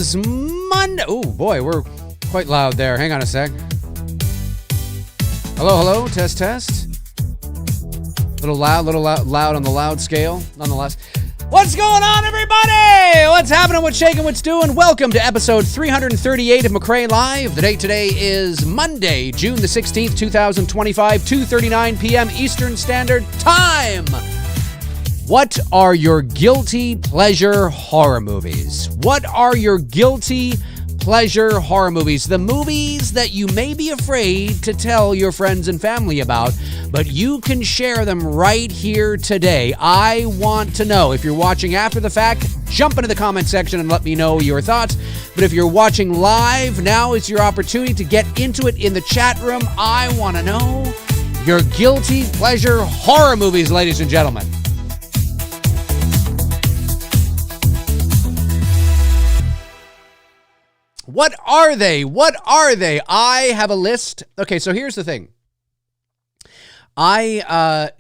is Monday. Oh, boy, we're quite loud there. Hang on a sec. Hello, test. Little loud on the loud scale, nonetheless. What's going on, everybody? What's happening? What's shaking? What's doing? Welcome to episode 338 of McRae Live. The date today is Monday, June the 16th, 2025, 2:39 p.m. Eastern Standard Time. What are your guilty pleasure horror movies? What are your guilty pleasure horror movies? The movies that you may be afraid to tell your friends and family about, but you can share them right here today. I want to know. If you're watching after the fact, jump into the comment section and let me know your thoughts. But if you're watching live, now is your opportunity to get into it in the chat room. I want to know your guilty pleasure horror movies, ladies and gentlemen. What are they? I have a list. Okay, so here's the thing. I'm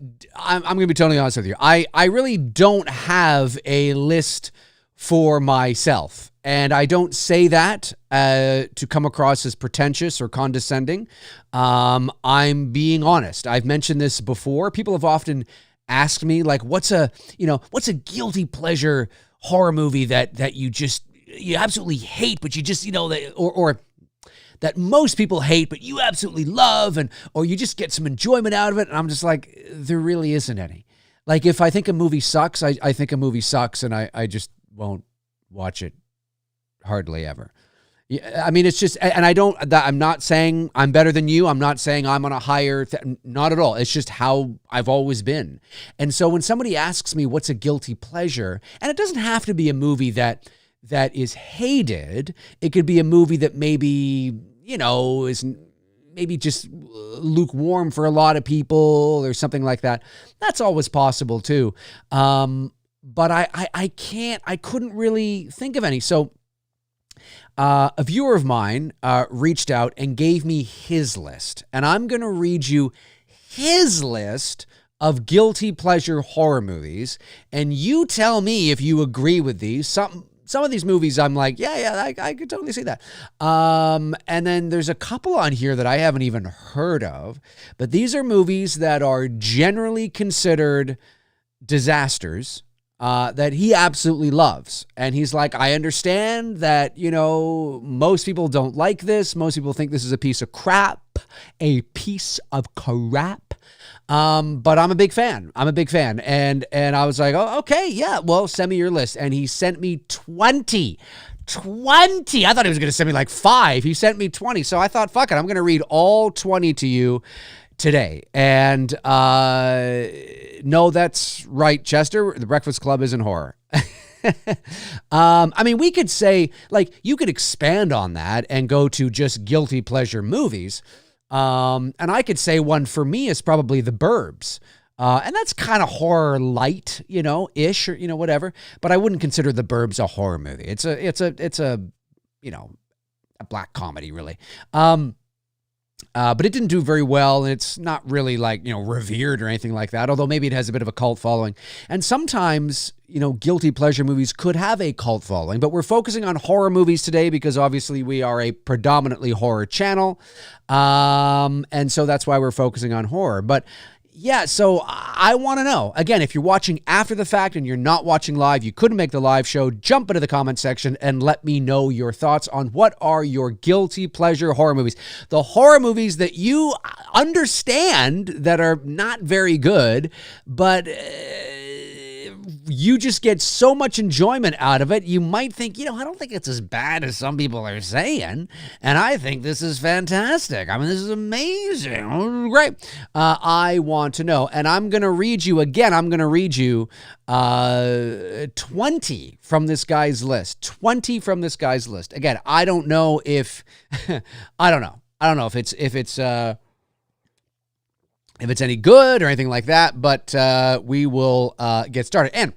going to be totally honest with you. I really don't have a list for myself. And I don't say that to come across as pretentious or condescending. I'm being honest. I've mentioned this before. People have often asked me, like, what's a guilty pleasure horror movie that you absolutely hate, but you just, or that most people hate, but you absolutely love, or you just get some enjoyment out of it. And I'm just like, there really isn't any. Like, if I think a movie sucks, I think a movie sucks, and I just won't watch it hardly ever. Yeah, I mean, it's just, and I'm not saying I'm better than you. I'm not saying I'm on a higher, not at all. It's just how I've always been. And so when somebody asks me what's a guilty pleasure, and it doesn't have to be a movie that is hated. It could be a movie that maybe, is maybe just lukewarm for a lot of people or something like that. That's always possible too. But I couldn't really think of any. So a viewer of mine reached out and gave me his list. And I'm going to read you his list of guilty pleasure horror movies. And you tell me if you agree with these. Some of these movies, I'm like, yeah, I could totally see that. And then there's a couple on here that I haven't even heard of. But these are movies that are generally considered disasters that he absolutely loves. And he's like, I understand that, most people don't like this. Most people think this is a piece of crap. But I'm a big fan. And I was like, oh, okay, yeah, well, send me your list. And he sent me 20. I thought he was going to send me like 5. He sent me 20. So I thought, fuck it, I'm going to read all 20 to you today. And no, that's right, Chester. The Breakfast Club isn't horror. I mean, we could say, like, you could expand on that and go to just guilty pleasure movies. And I could say one for me is probably The Burbs. And that's kind of horror light, ish, or, whatever. But I wouldn't consider The Burbs a horror movie. It's a black comedy, really. But it didn't do very well, and it's not really like, revered or anything like that, although maybe it has a bit of a cult following. And sometimes, guilty pleasure movies could have a cult following, but we're focusing on horror movies today because obviously we are a predominantly horror channel. And so that's why we're focusing on horror. But yeah, so I want to know, again, if you're watching after the fact and you're not watching live, you couldn't make the live show, jump into the comment section and let me know your thoughts on what are your guilty pleasure horror movies. The horror movies that you understand that are not very good, but you just get so much enjoyment out of it. You might think, I don't think it's as bad as some people are saying. And I think this is fantastic. I mean, this is amazing. Oh, great. I want to know. And I'm going to read you again. I'm going to read you 20 from this guy's list. 20 from this guy's list. Again, I don't know if, I don't know if it's any good or anything like that, but we will get started. And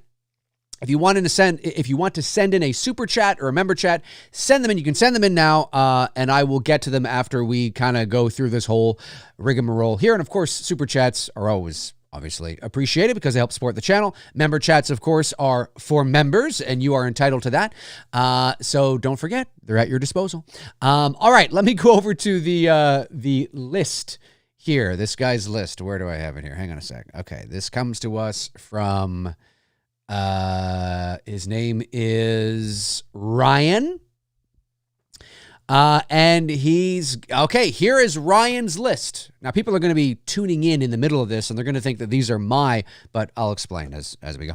if you want to send in a super chat or a member chat, send them in. You can send them in now, and I will get to them after we kind of go through this whole rigmarole here. And of course, super chats are always Obviously appreciate it because they help support the channel. Member chats, of course, are for members, and you are entitled to that. So don't forget, they're at your disposal. All right, let me go over to the list here. This guy's list. Where do I have it here? Hang on a sec. Okay, this comes to us from, his name is Ryan. And he's, okay, here is Ryan's list. Now, people are going to be tuning in the middle of this, and they're going to think that these are but I'll explain as we go.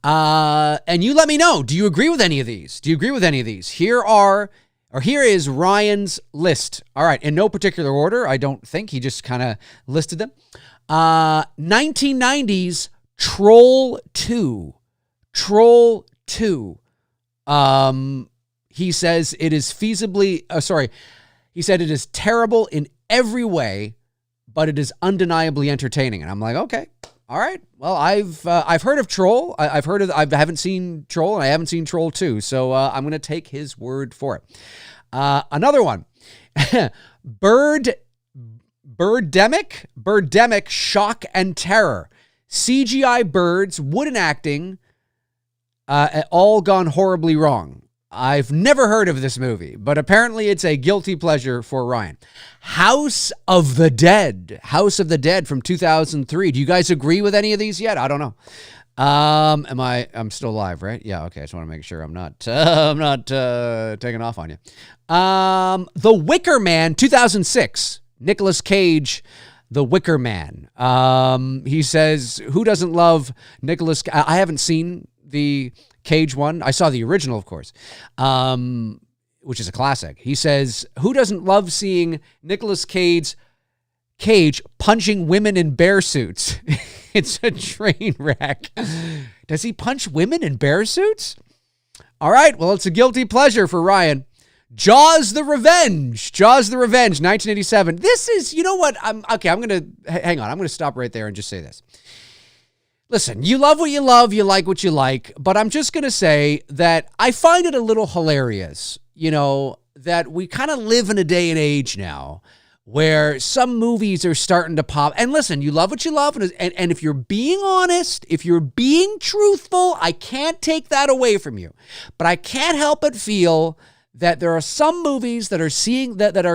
And you let me know, do you agree with any of these? Here is Ryan's list. All right, in no particular order, I don't think. He just kind of listed them. 1990s Troll 2. Troll 2. He says it is he said it is terrible in every way, but it is undeniably entertaining. And I'm like, okay, all right. Well, I've heard of Troll. I haven't seen Troll, and I haven't seen Troll 2. So I'm going to take his word for it. Another one, Birdemic, Shock and Terror. CGI birds, wooden acting, all gone horribly wrong. I've never heard of this movie, but apparently it's a guilty pleasure for Ryan. House of the Dead from 2003. Do you guys agree with any of these yet? I don't know. I'm still live, right? Yeah. Okay. I just want to make sure I'm not taking off on you. The Wicker Man, 2006. Nicolas Cage, The Wicker Man. He says, who doesn't love Nicolas? I haven't seen the Cage one. I saw the original, of course, which is a classic. He says, who doesn't love seeing Nicolas Cage punching women in bear suits? It's a train wreck. Does he punch women in bear suits? All right. Well, it's a guilty pleasure for Ryan. Jaws the Revenge, 1987. This is, you know what? I'm going to stop right there and just say this. Listen, you love what you love, you like what you like, but I'm just going to say that I find it a little hilarious, that we kind of live in a day and age now where some movies are starting to pop. And listen, you love what you love, and if you're being honest, if you're being truthful, I can't take that away from you. But I can't help but feel that there are some movies that are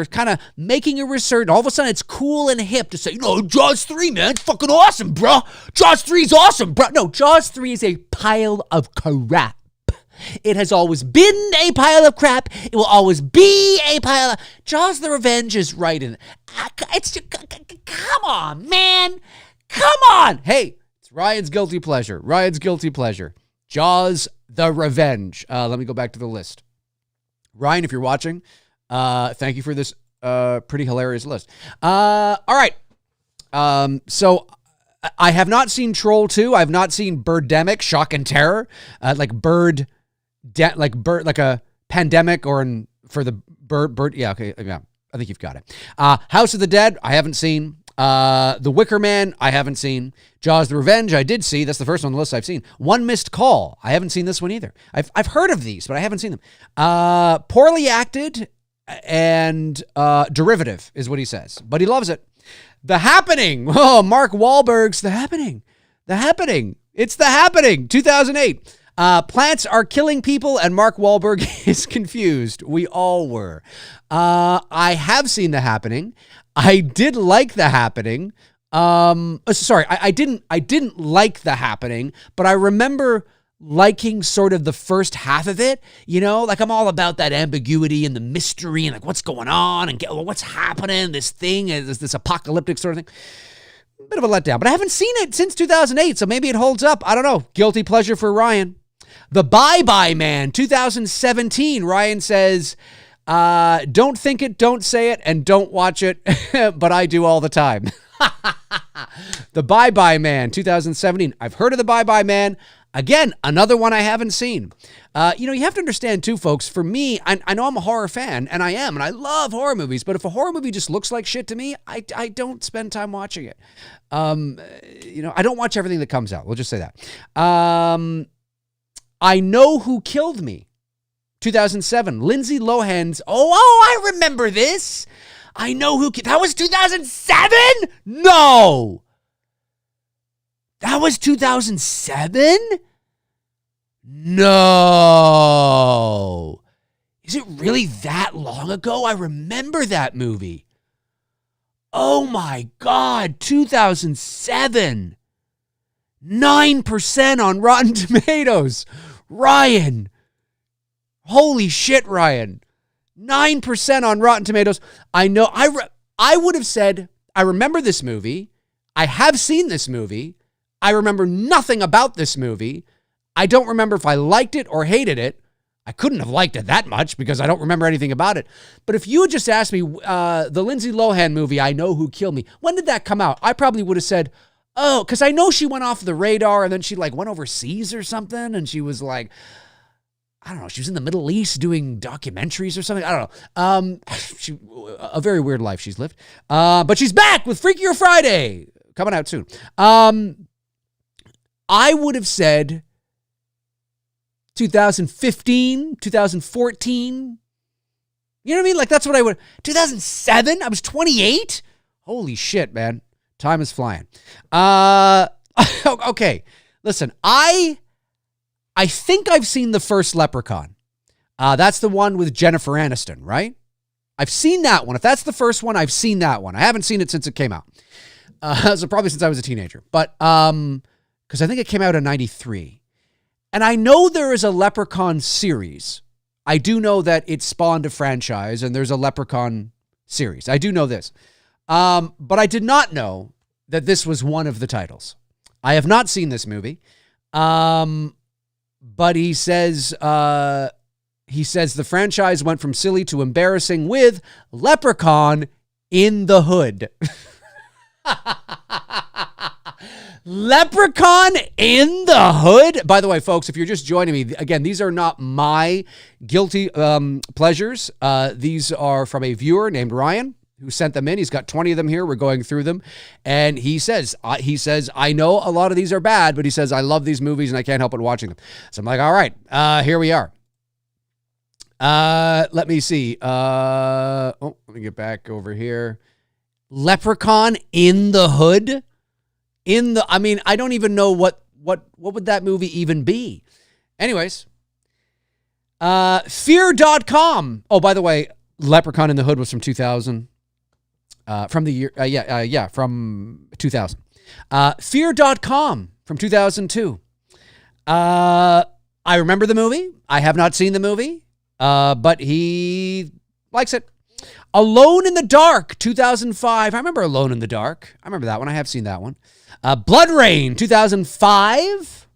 kind of making a resurgence. All of a sudden, it's cool and hip to say, Jaws 3, man, it's fucking awesome, bro. Jaws 3 is awesome, bro. No, Jaws 3 is a pile of crap. It has always been a pile of crap. It will always be a pile of... Jaws the Revenge is right in it. Come on, man. Come on. Hey, it's Ryan's guilty pleasure. Jaws the Revenge. Let me go back to the list. Ryan, if you're watching, thank you for this pretty hilarious list. All right. So I have not seen Troll 2. I've not seen Birdemic, Shock and Terror, like a pandemic for the bird. Yeah, okay. Yeah, I think you've got it. House of the Dead, I haven't seen. The Wicker Man, I haven't seen. Jaws the Revenge, I did see. That's the first one on the list I've seen. One Missed Call, I haven't seen this one either. I've heard of these, but I haven't seen them. Poorly acted and derivative is what he says, but he loves it. The Happening. Oh, Mark Wahlberg's The Happening. It's The Happening, 2008. Plants are killing people, and Mark Wahlberg is confused. We all were. I have seen The Happening. I did like The Happening. I didn't like The Happening, but I remember liking sort of the first half of it, like I'm all about that ambiguity and the mystery and like what's going on and what's happening, this thing, this apocalyptic sort of thing. Bit of a letdown, but I haven't seen it since 2008, so maybe it holds up. I don't know. Guilty pleasure for Ryan. The Bye-Bye Man, 2017. Ryan says, don't think it, don't say it, and don't watch it, but I do all the time. The Bye-Bye Man, 2017. I've heard of The Bye-Bye Man. Again, another one I haven't seen. You have to understand too, folks, for me, I know I'm a horror fan, and I am, and I love horror movies, but if a horror movie just looks like shit to me, I don't spend time watching it. I don't watch everything that comes out. We'll just say that. I Know Who Killed Me, 2007. Lindsay Lohan's, I remember this. I Know Who, that was 2007? No. That was 2007? No. Is it really that long ago? I remember that movie. Oh my God, 2007. 9% on Rotten Tomatoes. Ryan. Holy shit, Ryan. 9% on Rotten Tomatoes. I know. I would have said, I remember this movie. I have seen this movie. I remember nothing about this movie. I don't remember if I liked it or hated it. I couldn't have liked it that much because I don't remember anything about it. But if you had just asked me, the Lindsay Lohan movie, I Know Who Killed Me, when did that come out? I probably would have said, oh, because I know she went off the radar and then she like went overseas or something. And she was like, I don't know, she was in the Middle East doing documentaries or something. I don't know. A very weird life she's lived. But she's back with Freakier Friday coming out soon. I would have said 2015, 2014. You know what I mean? Like, that's what I would. 2007? I was 28? Holy shit, man. Time is flying. Okay. Listen, I think I've seen the first Leprechaun. That's the one with Jennifer Aniston, right? I've seen that one. If that's the first one, I've seen that one. I haven't seen it since it came out. So probably since I was a teenager. But, because I think it came out in 93. And I know there is a Leprechaun series. I do know that it spawned a franchise and there's a Leprechaun series. I do know this. But I did not know that this was one of the titles. I have not seen this movie. But he says the franchise went from silly to embarrassing with Leprechaun in the Hood. Leprechaun in the Hood. By the way, folks, if you're just joining me, again, these are not my guilty pleasures. These are from a viewer named Ryan who sent them in. He's got 20 of them here. We're going through them. And he says, I know a lot of these are bad, but he says, I love these movies and I can't help but watching them. So I'm like, all right, here we are. Let me see. Let me get back over here. Leprechaun in the Hood. I don't even know what would that movie even be. Anyways, fear.com. Oh, by the way, Leprechaun in the Hood was from 2000. From the year, from 2000. Fear.com from 2002. I remember the movie. I have not seen the movie, but he likes it. Alone in the Dark, 2005. I remember Alone in the Dark. I remember that one. I have seen that one. Blood Rain, 2005.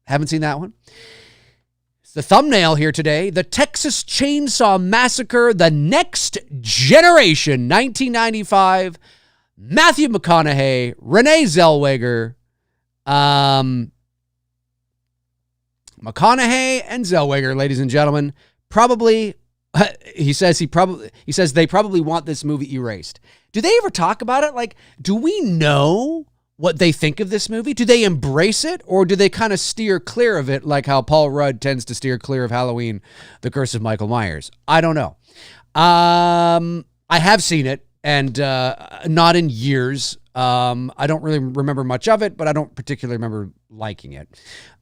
Haven't seen that one. It's the thumbnail here today. The Texas Chainsaw Massacre, The Next Generation, 1995. Matthew McConaughey, Renee Zellweger. McConaughey and Zellweger, ladies and gentlemen, probably... He says they probably want this movie erased. Do they ever talk about it? Like, do we know what they think of this movie? Do they embrace it, or do they kind of steer clear of it, like how Paul Rudd tends to steer clear of Halloween, The Curse of Michael Myers? I don't know. I have seen it, and not in years. I don't really remember much of it, but I don't particularly remember liking it.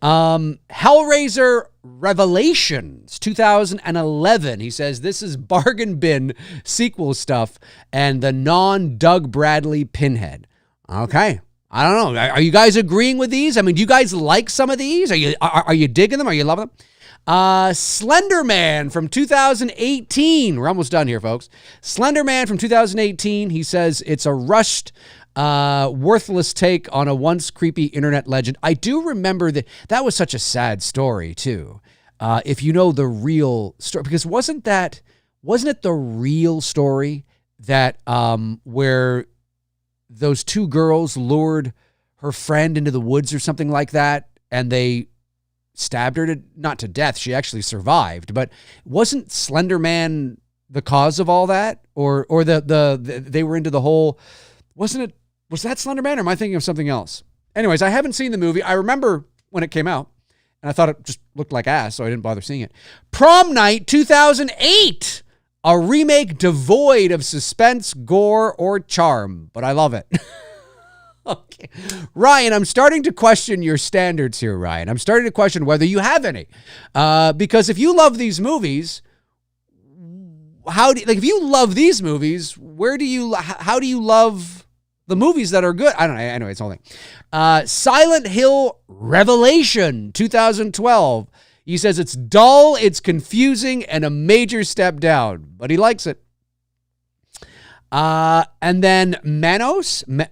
Hellraiser Revelations, 2011. He says, this is bargain bin sequel stuff and the non-Doug Bradley Pinhead. Okay. I don't know. Are you guys agreeing with these? I mean, do you guys like some of these? Are you digging them? Are you loving them? Slender Man from 2018. We're almost done here, folks. Slender Man from 2018. He says it's a rushed, worthless take on a once creepy internet legend. I do remember that was such a sad story too. If you know the real story, because wasn't it the real story that where those two girls lured her friend into the woods or something like that, and they stabbed her not to death. She actually survived, but wasn't Slender Man the cause of all that, or they were into the whole? Wasn't it? Was that Slender Man, or am I thinking of something else? Anyways, I haven't seen the movie. I remember when it came out, and I thought it just looked like ass, so I didn't bother seeing it. Prom Night 2008, a remake devoid of suspense, gore, or charm, but I love it. Okay. Ryan, I'm starting to question your standards here, Ryan. I'm starting to question whether you have any. Because if you love these movies, if you love these movies, how do you love the movies that are good? I don't know. Anyway, it's the whole thing. Silent Hill Revelation 2012. He says it's dull, it's confusing, and a major step down, but he likes it. And then Manos, is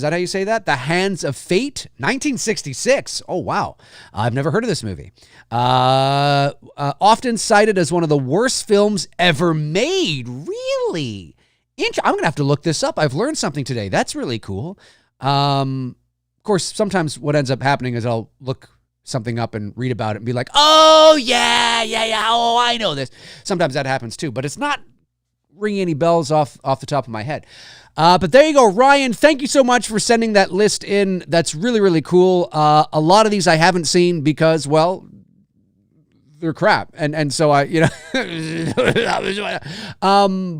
that how you say that? The Hands of Fate, 1966. Oh, wow. I've never heard of this movie. Often cited as one of the worst films ever made. Really? I'm going to have to look this up. I've learned something today. That's really cool. Of course, sometimes what ends up happening is I'll look something up and read about it and be like, oh, yeah. Oh, I know this. Sometimes that happens too, but it's not ringing any bells off the top of my head. But there you go, Ryan. Thank you so much for sending that list in. That's really, really cool. A lot of these I haven't seen because, well, they're crap. And so I,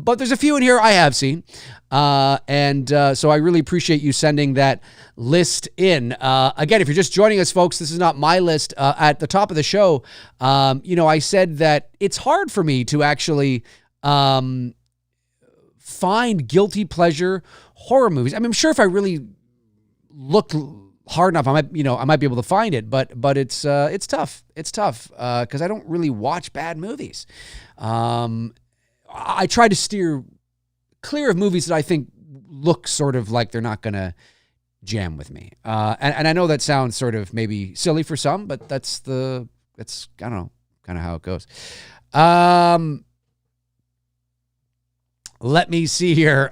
but there's a few in here I have seen. So I really appreciate you sending that list in. Again, if you're just joining us, folks, this is not my list. At the top of the show, I said that it's hard for me to actually, find guilty pleasure horror movies. I mean, I'm sure if I really looked hard enough, I might be able to find it, but it's tough. It's tough because I don't really watch bad movies. I try to steer clear of movies that I think look sort of like they're not gonna jam with me. And I know that sounds sort of maybe silly for some, but that's I don't know, kind of how it goes. Let me see here.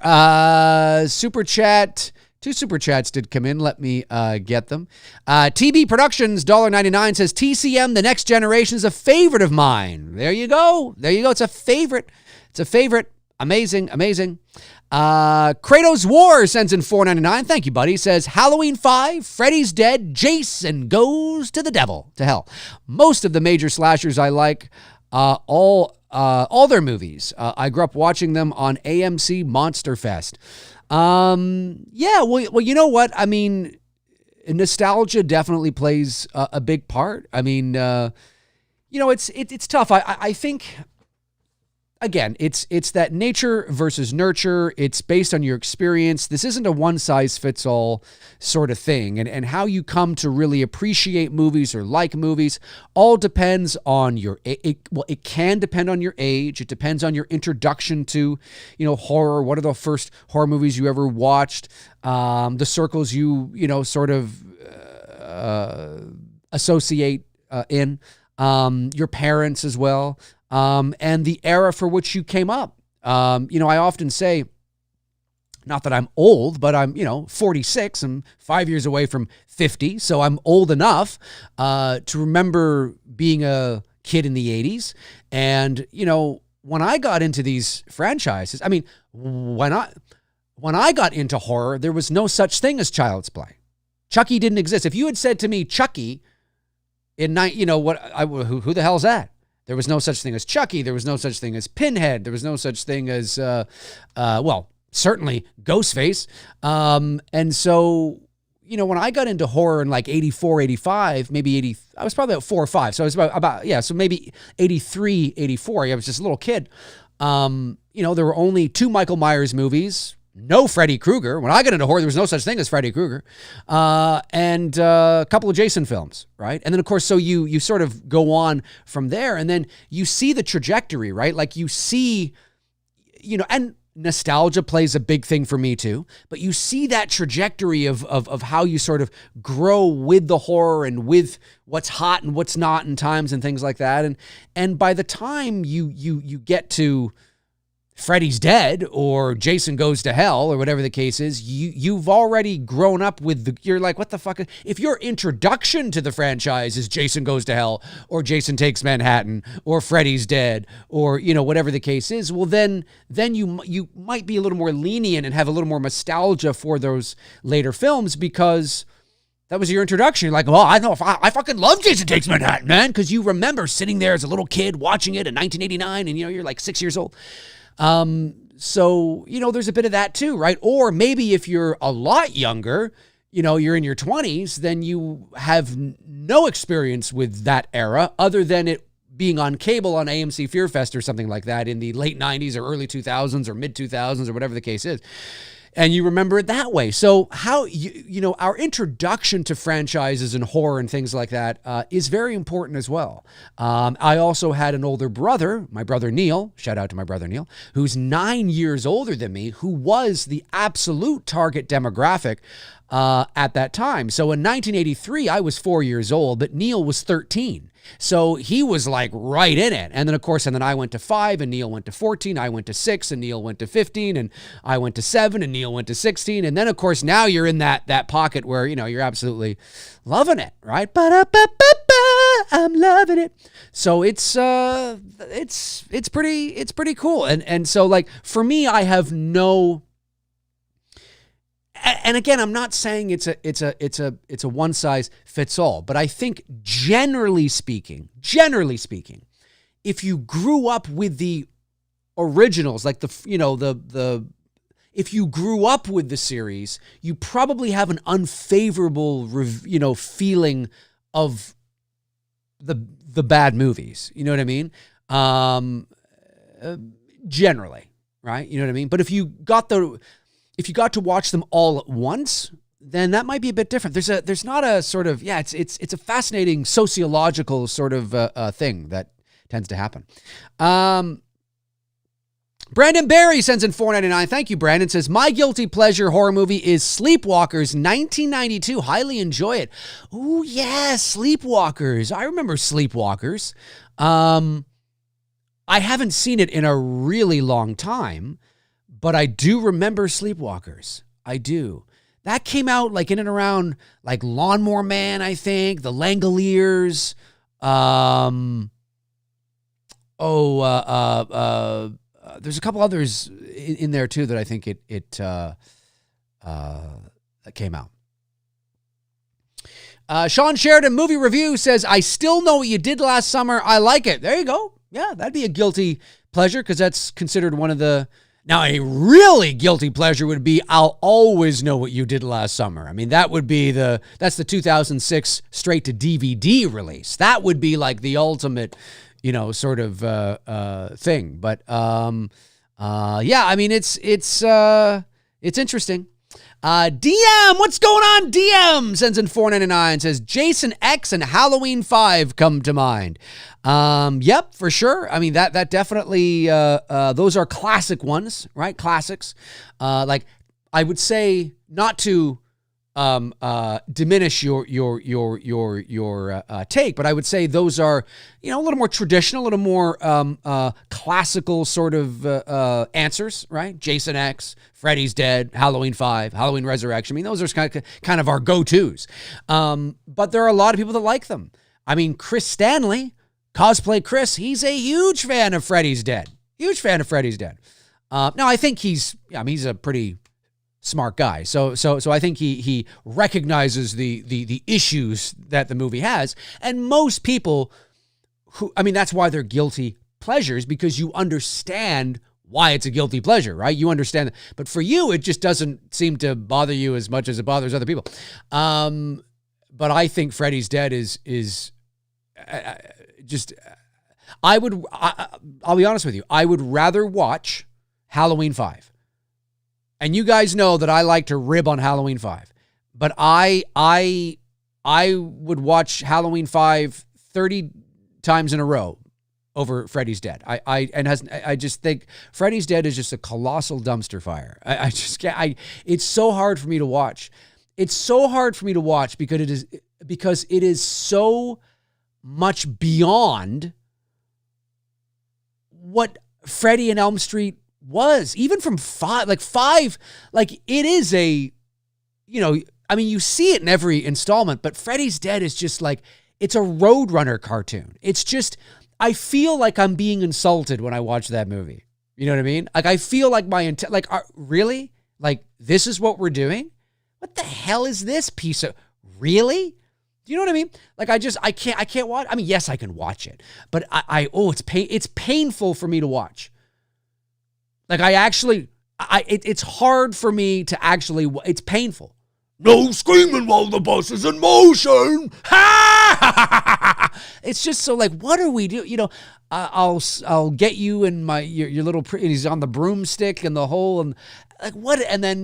Super chat. 2 super chats did come in. Let me get them. TB Productions, $1.99 says, TCM, The Next Generation is a favorite of mine. There you go. It's a favorite. Amazing. Kratos War sends in $4.99. Thank you, buddy. Says, Halloween 5, Freddy's dead, Jason goes to hell. Most of the major slashers I like, all their movies. I grew up watching them on AMC Monster Fest. Yeah, well, you know what? I mean, nostalgia definitely plays a big part. I mean, it's tough. I think, again, it's that nature versus nurture. It's based on your experience. This isn't a one-size-fits-all sort of thing. And how you come to really appreciate movies or like movies all depends on it can depend on your age. It depends on your introduction to, horror. What are the first horror movies you ever watched? The circles you sort of associate in. Your parents as well. And the era for which you came up. I often say, not that I'm old, but I'm, 46. I'm 5 years away from 50. So I'm old enough to remember being a kid in the 80s. And, when I got into these franchises, I mean, when I got into horror, there was no such thing as Child's Play. Chucky didn't exist. If you had said to me, Chucky, who the hell's that? There was no such thing as Chucky. There was no such thing as Pinhead. There was no such thing as, certainly Ghostface. And so, when I got into horror in like 84, 85, maybe 80, I was probably about 4 or 5. So I was so maybe 83, 84. I was just a little kid. There were only 2 Michael Myers movies. No Freddy Krueger. When I got into horror, there was no such thing as Freddy Krueger. And a couple of Jason films, right? And then, of course, so you sort of go on from there, and then you see the trajectory, right? Like you see, and nostalgia plays a big thing for me too, but you see that trajectory of how you sort of grow with the horror and with what's hot and what's not in times and things like that. And by the time you get to Freddy's dead or Jason goes to hell or whatever the case is, you've already grown up with you're like, what the fuck? If your introduction to the franchise is Jason goes to hell or Jason takes Manhattan or Freddy's dead or, whatever the case is, well, then you might be a little more lenient and have a little more nostalgia for those later films because that was your introduction. You're like, well, I know I fucking love Jason Takes Manhattan, man, because you remember sitting there as a little kid watching it in 1989 and, you're like 6 years old. So, there's a bit of that too, right? Or maybe if you're a lot younger, you're in your 20s, then you have no experience with that era other than it being on cable on AMC Fear Fest or something like that in the late 90s or early 2000s or mid 2000s or whatever the case is. And you remember it that way. So how, our introduction to franchises and horror and things like that is very important as well. I also had an older brother, my brother Neil, shout out to my brother Neil, who's 9 years older than me, who was the absolute target demographic at that time. So in 1983, I was 4 years old, but Neil was 13. So he was like right in it. And then, of course, I went to 5 and Neil went to 14. I went to 6 and Neil went to 15 and I went to 7 and Neil went to 16. And then, of course, now you're in that pocket where, you're absolutely loving it, right? I'm loving it. So it's pretty cool. And so like for me, I have no. And again, I'm not saying it's a one size fits all, but I think generally speaking, if you grew up with the originals, like if you grew up with the series, you probably have an unfavorable, feeling of the bad movies. You know what I mean? Generally, right? You know what I mean? But if you got to watch them all at once, then that might be a bit different. There's not a sort of, it's a fascinating sociological sort of thing that tends to happen. Brandon Barry sends in $4.99. Thank you, Brandon. Says, my guilty pleasure horror movie is Sleepwalkers, 1992. Highly enjoy it. Ooh, yeah, Sleepwalkers. I remember Sleepwalkers. I haven't seen it in a really long time, but I do remember Sleepwalkers. I do. That came out like in and around like Lawnmower Man, I think, The Langoliers. There's a couple others in there too that I think it came out. Sean Sheridan, movie review, says, I still know what you did last summer. I like it. There you go. Yeah, that'd be a guilty pleasure because that's considered one of the... Now, a really guilty pleasure would be I'll Always Know What You Did Last Summer. I mean, that's the 2006 straight to DVD release. That would be like the ultimate, sort of thing. But yeah, I mean, it's interesting. DM, what's going on? DM sends in $4.99, says Jason X and Halloween 5 come to mind. Yep, for sure. I mean, that definitely, those are classic ones, right? Classics. Like I would say not to diminish your take, but I would say those are, a little more traditional, a little more classical sort of answers, right? Jason X, Freddy's Dead, Halloween 5, Halloween Resurrection. I mean, those are kind of our go-tos. But there are a lot of people that like them. I mean, Chris Stanley, Cosplay Chris, he's a huge fan of Freddy's Dead. Huge fan of Freddy's Dead. Now, I think he's a pretty smart guy. So I think he recognizes the issues that the movie has. And most people that's why they're guilty pleasures, because you understand why it's a guilty pleasure, right? You understand. But for you, it just doesn't seem to bother you as much as it bothers other people. But I think Freddy's Dead is just, I'll be honest with you. I would rather watch Halloween 5. And you guys know that I like to rib on Halloween 5. But I would watch Halloween 5 30 times in a row over Freddy's Dead. I just think Freddy's Dead is just a colossal dumpster fire. I just can't. It's so hard for me to watch. It's so hard for me to watch because it is so much beyond what Freddy and Elm Street was. Even from 5, it is a, you see it in every installment, but Freddy's Dead is just like, it's a Roadrunner cartoon. It's just, I feel like I'm being insulted when I watch that movie. You know what I mean? Like, I feel like really? Like, this is what we're doing? What the hell is this piece of, really? Do you know what I mean? Like, I can't watch. I mean, yes, I can watch it, but it's painful for me to watch. Like it's hard for me to actually, it's painful. No screaming while the bus is in motion. It's just so like, what are we doing? You know, I'll get you in your little, and he's on the broomstick and the whole, and like what? And then,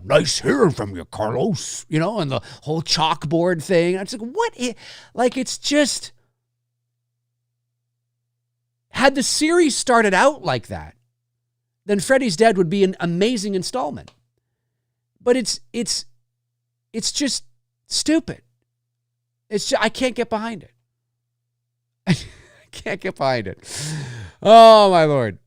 nice hearing from you, Carlos, you know, and the whole chalkboard thing. I'm just like, like, it's just, had the series started out like that, then Freddy's Dead would be an amazing installment. But it's just stupid. I can't get behind it. I can't get behind it. Oh my Lord.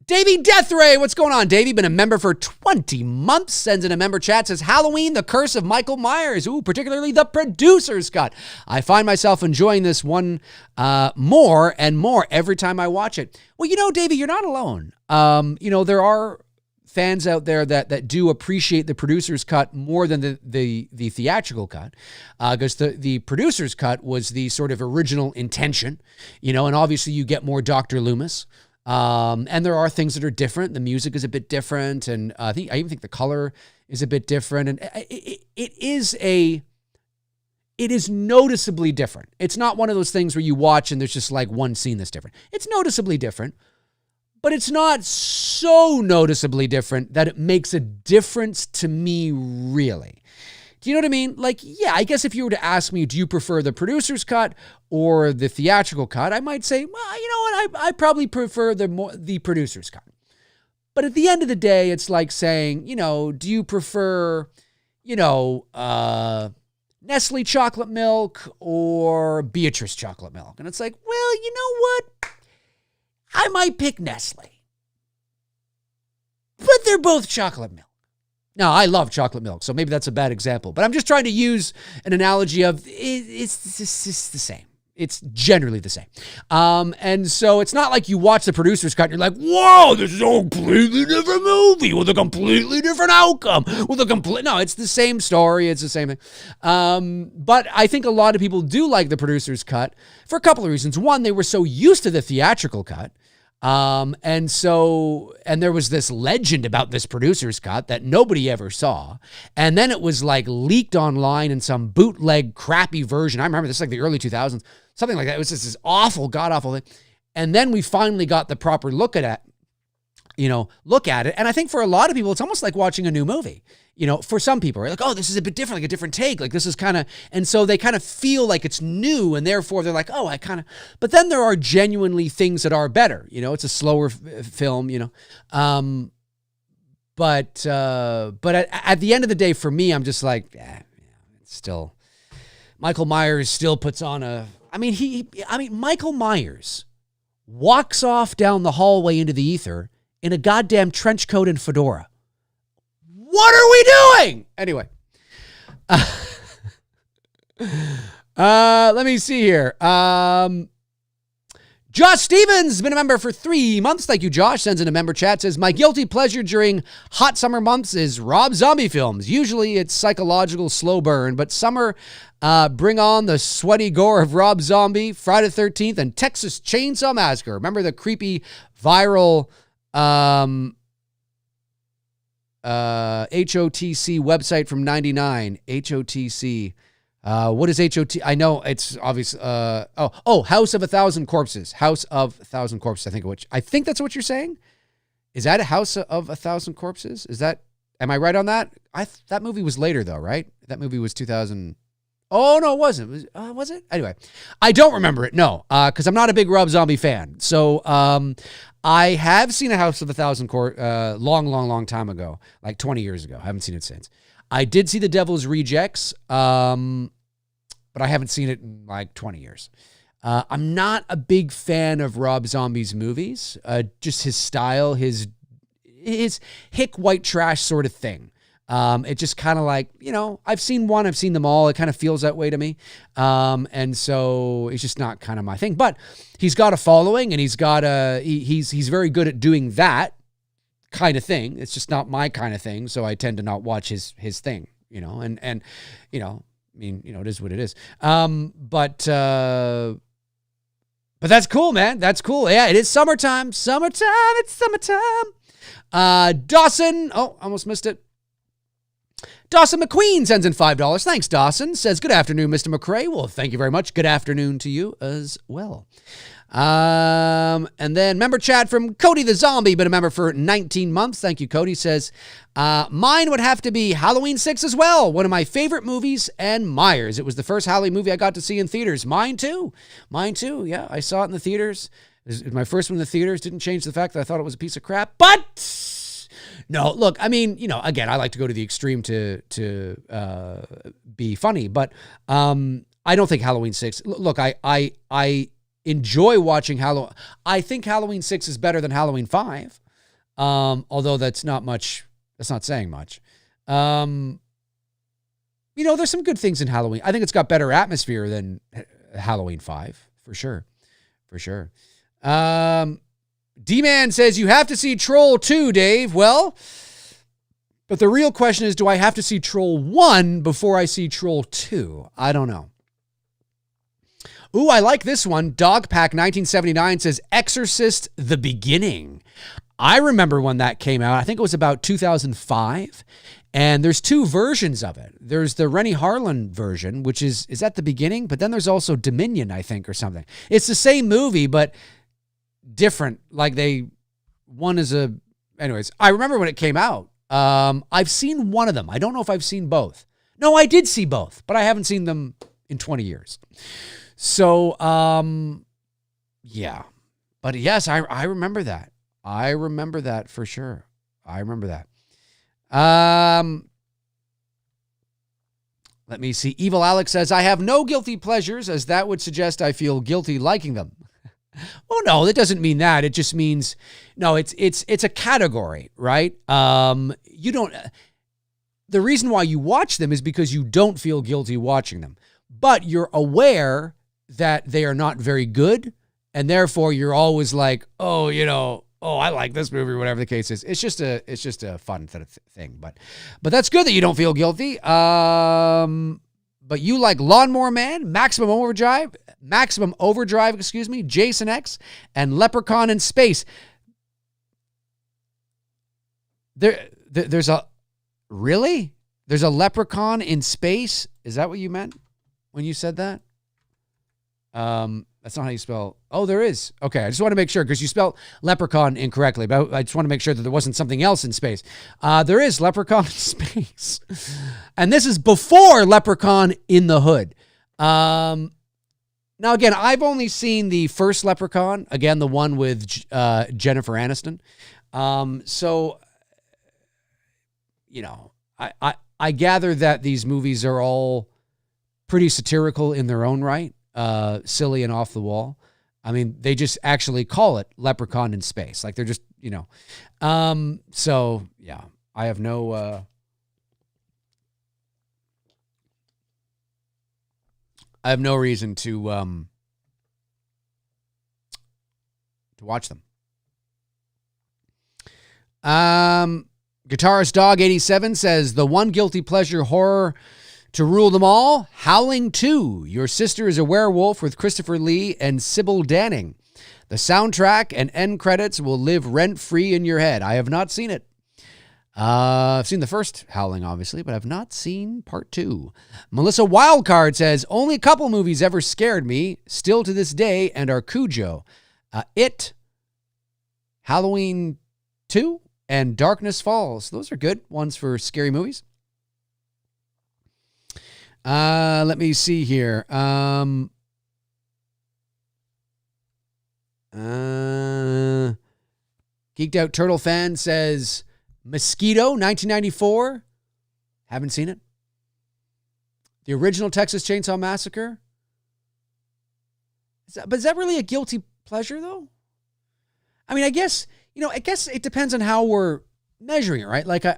Davey Deathray, what's going on, Davey? Been a member for 20 months. Sends in a member chat, says Halloween, the Curse of Michael Myers. Ooh, particularly the producer's cut. I find myself enjoying this one more and more every time I watch it. Well, you know, Davey, you're not alone. There are fans out there that do appreciate the producer's cut more than the theatrical cut, because the producer's cut was the sort of original intention, and obviously you get more Dr. Loomis. And there are things that are different. The music is a bit different, and I even think the color is a bit different, and it is noticeably different. It's not one of those things where you watch and there's just like one scene that's different. It's noticeably different, but it's not so noticeably different that it makes a difference to me, really. Do you know what I mean? Like, yeah, I guess if you were to ask me, do you prefer the producer's cut or the theatrical cut? I might say, well, you know what? I probably prefer the producer's cut. But at the end of the day, it's like saying, do you prefer, Nestle chocolate milk or Beatrice chocolate milk? And it's like, well, you know what? I might pick Nestle. But they're both chocolate milk. Now, I love chocolate milk, so maybe that's a bad example. But I'm just trying to use an analogy of it's the same. It's generally the same. And so it's not like you watch the producer's cut and you're like, whoa, this is a completely different movie with a completely different outcome. No, it's the same story. It's the same thing. But I think a lot of people do like the producer's cut for a couple of reasons. One, they were so used to the theatrical cut. And there was this legend about this producer's cut that nobody ever saw. And then it was like leaked online in some bootleg crappy version. I remember this like the early 2000s, something like that. It was just this awful, god-awful thing. And then we finally got the proper look at it. And I think for a lot of people, it's almost like watching a new movie. For some people, right? Like, oh, this is a bit different, like a different take. Like this is and so they kind of feel like it's new, and therefore they're like, oh, but then there are genuinely things that are better. It's a slower film, But at the end of the day, for me, I'm just like, it's still, Michael Myers still puts on Michael Myers walks off down the hallway into the ether in a goddamn trench coat and fedora. What are we doing? Anyway. Let me see here. Josh Stevens, been a member for 3 months. Thank you, Josh. Sends in a member chat. Says, my guilty pleasure during hot summer months is Rob Zombie films. Usually it's psychological slow burn, but summer, bring on the sweaty gore of Rob Zombie, Friday the 13th, and Texas Chainsaw Massacre. Remember the creepy viral HOTC website from 99. HOTC. What is HOT? I know it's obvious. House of a Thousand Corpses. House of a Thousand Corpses. I think that's what you're saying. Is that a House of a Thousand Corpses? Am I right on that? That movie was later though, right? That movie was 2000. Oh no, it wasn't. Was it? Anyway, I don't remember it. No, because I'm not a big Rob Zombie fan. So, I have seen a House of a Thousand Corpses long time ago, like 20 years ago. I haven't seen it since. I did see The Devil's Rejects, but I haven't seen it in like 20 years. I'm not a big fan of Rob Zombie's movies. Just his style, his hick white trash sort of thing. It just kind of like, I've seen them all. It kind of feels that way to me. And so it's just not kind of my thing, but he's got a following and he's very good at doing that kind of thing. It's just not my kind of thing. So I tend to not watch his thing, it is what it is. But But that's cool, man. That's cool. Yeah, it is summertime. Summertime. It's summertime. Dawson. Oh, almost missed it. Dawson McQueen sends in $5. Thanks, Dawson. Says, good afternoon, Mr. McRae. Well, thank you very much. Good afternoon to you as well. And then member chat from Cody the Zombie, been a member for 19 months. Thank you, Cody. Says, mine would have to be Halloween 6 as well. One of my favorite movies, and Myers. It was the first Halloween movie I got to see in theaters. Mine too. Yeah, I saw it in the theaters. It was my first one in the theaters. Didn't change the fact that I thought it was a piece of crap. But no, look, I mean, again, I like to go to the extreme to be funny, but I don't think Halloween 6. Look, I enjoy watching Halloween. I think Halloween 6 is better than Halloween 5. Although that's not saying much. There's some good things in Halloween. I think it's got better atmosphere than Halloween 5, for sure. D-Man says, you have to see Troll 2, Dave. Well, but the real question is, do I have to see Troll 1 before I see Troll 2? I don't know. Ooh, I like this one. Dogpack 1979 says, Exorcist: The Beginning. I remember when that came out. I think it was about 2005. And there's two versions of it. There's the Rennie Harlan version, which is that The Beginning? But then there's also Dominion, I think, or something. It's the same movie, but different. Anyways, I remember when it came out. I've seen one of them. I don't know if I've seen both. No, I did see both, but I haven't seen them in 20 years. So, yeah. But yes, I remember that. I remember that for sure. I remember that. Let me see. Evil Alex says, I have no guilty pleasures, as that would suggest I feel guilty liking them. Oh, no, that doesn't mean that. It just means, no, it's a category, right? The reason why you watch them is because you don't feel guilty watching them, but you're aware that they are not very good, and therefore you're always like, I like this movie, or whatever the case is. It's just a fun thing, but that's good that you don't feel guilty. But you like Lawnmower Man, Maximum Overdrive, Jason X, and Leprechaun in Space. There's a Leprechaun in Space? Is that what you meant when you said that? That's not how you spell. Oh, there is. Okay, I just want to make sure because you spelled leprechaun incorrectly, but I just want to make sure that there wasn't something else in space. There is Leprechaun in Space. And this is before Leprechaun in the Hood. Now, again, I've only seen the first Leprechaun, again, the one with Jennifer Aniston. I gather that these movies are all pretty satirical in their own right. Silly and off the wall. I mean, they just actually call it Leprechaun in Space. Like they're just, so yeah, I have no reason to watch them. Guitarist Dog 87 says, the one guilty pleasure horror to rule them all, Howling 2. Your sister is a werewolf with Christopher Lee and Sybil Danning. The soundtrack and end credits will live rent-free in your head. I have not seen it. I've seen the first Howling, obviously, but I've not seen part 2. Melissa Wildcard says, only a couple movies ever scared me, still to this day, and are Cujo. It, Halloween 2, and Darkness Falls. Those are good ones for scary movies. Let me see here. Geeked Out Turtle Fan says Mosquito 1994. Haven't seen it. The original Texas Chainsaw Massacre. Is that really a guilty pleasure though? I mean, I guess it depends on how we're measuring it, right? Like, I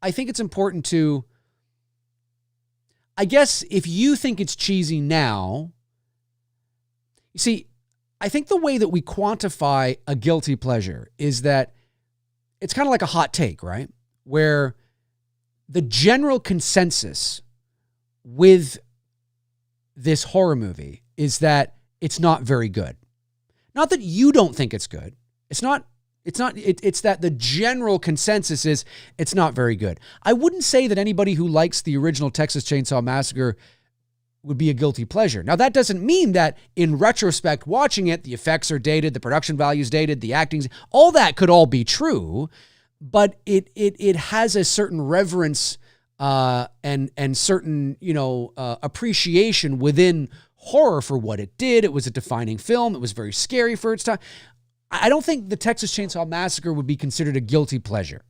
think it's important to, I guess if you think it's cheesy now, you see, I think the way that we quantify a guilty pleasure is that it's kind of like a hot take, right? Where the general consensus with this horror movie is that it's not very good. Not that you don't think it's good. It's that the general consensus is it's not very good. I wouldn't say that anybody who likes the original Texas Chainsaw Massacre would be a guilty pleasure. Now, that doesn't mean that in retrospect, watching it, the effects are dated, the production value's dated, the acting's, all that could all be true, but it has a certain reverence and certain, appreciation within horror for what it did. It was a defining film. It was very scary for its time. I don't think the Texas Chainsaw Massacre would be considered a guilty pleasure.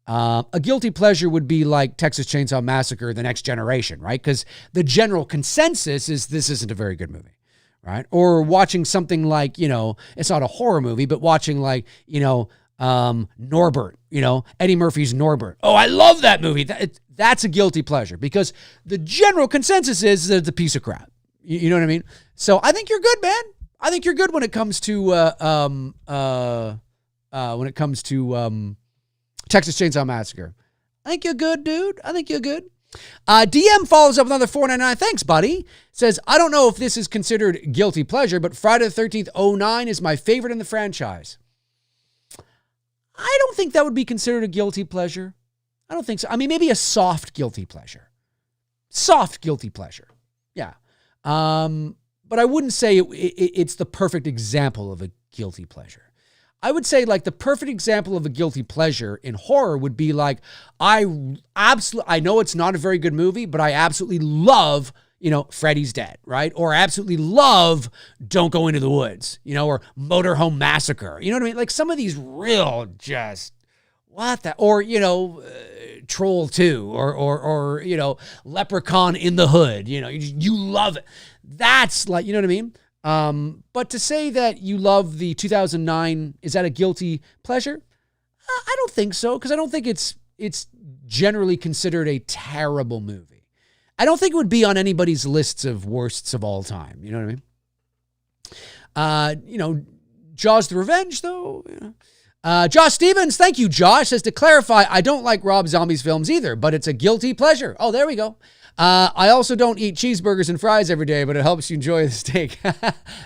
A guilty pleasure would be like Texas Chainsaw Massacre, The Next Generation, right? Because the general consensus is this isn't a very good movie, right? Or watching something like, it's not a horror movie, but watching like, Norbert, Eddie Murphy's Norbert. Oh, I love that movie. That's a guilty pleasure because the general consensus is that it's a piece of crap. You know what I mean? So I think you're good, man. I think you're good when it comes to Texas Chainsaw Massacre. I think you're good, dude. I think you're good. DM follows up with another $4.99. Thanks, buddy. Says, I don't know if this is considered guilty pleasure, but Friday the 13th 09 is my favorite in the franchise. I don't think that would be considered a guilty pleasure. I don't think so. I mean, maybe a soft guilty pleasure. Soft guilty pleasure. Yeah. But I wouldn't say it's the perfect example of a guilty pleasure. I would say like the perfect example of a guilty pleasure in horror would be like, I know it's not a very good movie, but I absolutely love, Freddy's Dead, right? Or I absolutely love Don't Go Into the Woods, or Motorhome Massacre. You know what I mean? Like some of these real just, what the, or, Troll 2 or Leprechaun in the Hood, you love it. That's like, you know what I mean? But to say that you love the 2009, is that a guilty pleasure? I don't think so, because I don't think it's generally considered a terrible movie. I don't think it would be on anybody's lists of worsts of all time. You know what I mean? Jaws the Revenge, though. Josh Stevens, thank you, Josh, says to clarify, I don't like Rob Zombie's films either, but it's a guilty pleasure. Oh, there we go. I also don't eat cheeseburgers and fries every day, but it helps you enjoy the steak.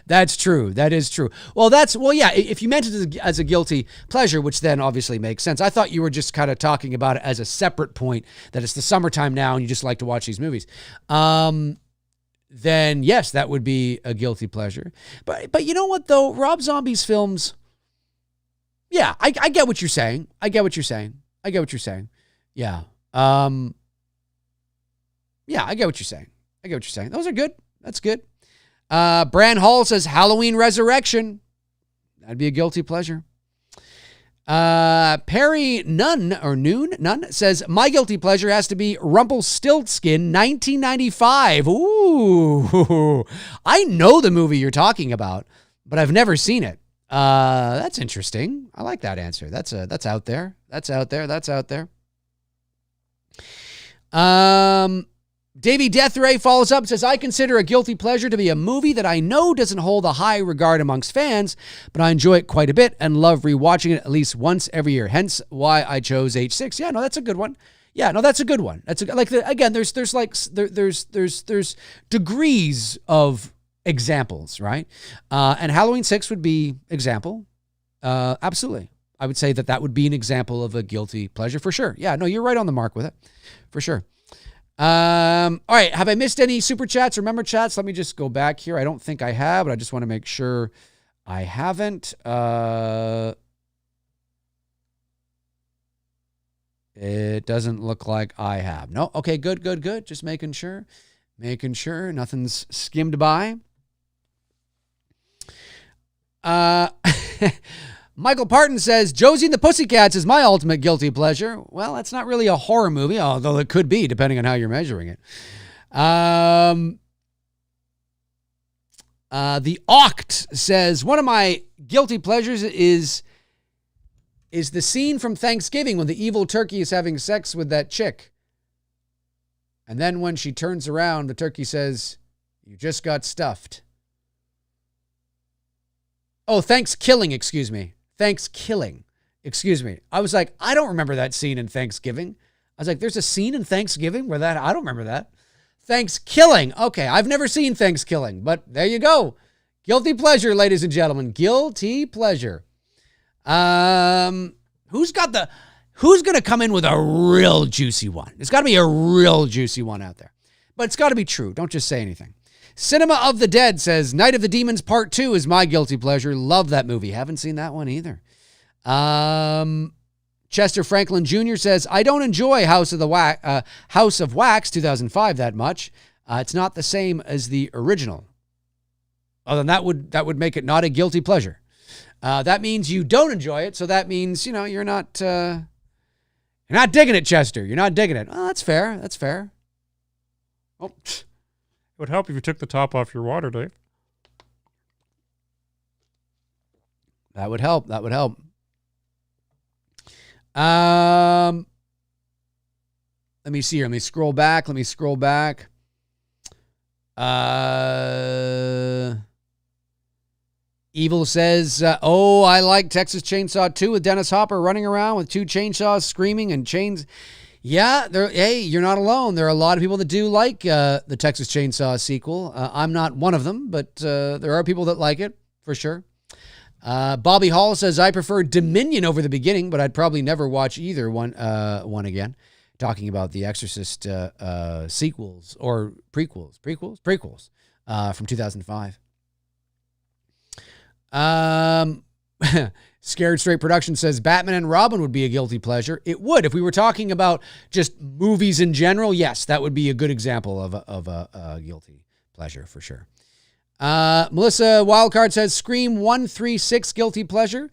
That's true. That is true. Well, yeah, if you meant it as a guilty pleasure, which then obviously makes sense. I thought you were just kind of talking about it as a separate point, that it's the summertime now and you just like to watch these movies. Then yes, that would be a guilty pleasure. But you know what though? Rob Zombie's films, yeah, I get what you're saying. I get what you're saying. Yeah. Yeah, I get what you're saying. Those are good. That's good. Bran Hall says Halloween Resurrection. That'd be a guilty pleasure. Perry Nunn says, my guilty pleasure has to be Rumpelstiltskin 1995. Ooh, I know the movie you're talking about, but I've never seen it. That's interesting. I like that answer. That's out there. That's out there. Davey Deathray follows up and says, I consider a guilty pleasure to be a movie that I know doesn't hold a high regard amongst fans, but I enjoy it quite a bit and love rewatching it at least once every year. Hence why I chose H6. Yeah, no, that's a good one. That's a good one. There's degrees of examples, right? And Halloween 6 would be example. Absolutely. I would say that would be an example of a guilty pleasure for sure. Yeah, no, you're right on the mark with it for sure. All right. Have I missed any super chats or member chats? Let me just go back here. I don't think I have, but I just want to make sure I haven't. It doesn't look like I have. No. Okay. Good. Just making sure nothing's skimmed by. Michael Parton says, Josie and the Pussycats is my ultimate guilty pleasure. Well, that's not really a horror movie, although it could be, depending on how you're measuring it. The Oct says, one of my guilty pleasures is the scene from Thanksgiving when the evil turkey is having sex with that chick. And then when she turns around, the turkey says, you just got stuffed. Oh, Thanksgiving, excuse me. I was like, I don't remember that scene in Thanksgiving. I was like, there's a scene in Thanksgiving where I don't remember that. Thanksgiving. Okay, I've never seen Thanksgiving, but there you go. Guilty pleasure, ladies and gentlemen. Guilty pleasure. Who's going to come in with a real juicy one? There's got to be a real juicy one out there. But it's got to be true. Don't just say anything. Cinema of the Dead says, Night of the Demons Part 2 is my guilty pleasure. Love that movie. Haven't seen that one either. Chester Franklin Jr. says, I don't enjoy House of Wax 2005 that much. It's not the same as the original. Other than that would make it not a guilty pleasure. That means you don't enjoy it, so that means, you're not digging it, Chester. You're not digging it. Oh, that's fair. That's fair. Oh, it would help if you took the top off your water, Dave. That would help. Let me see here. Let me scroll back. Evil says, I like Texas Chainsaw 2 with Dennis Hopper running around with two chainsaws screaming and chains. Yeah, you're not alone. There are a lot of people that do like the Texas Chainsaw sequel. I'm not one of them, but there are people that like it, for sure. Bobby Hall says, I prefer Dominion over the beginning, but I'd probably never watch either one again. Talking about the Exorcist sequels or prequels from 2005. Scared Straight Production says Batman and Robin would be a guilty pleasure. It would. If we were talking about just movies in general, yes, that would be a good example of a guilty pleasure for sure. Melissa Wildcard says Scream 136 guilty pleasure.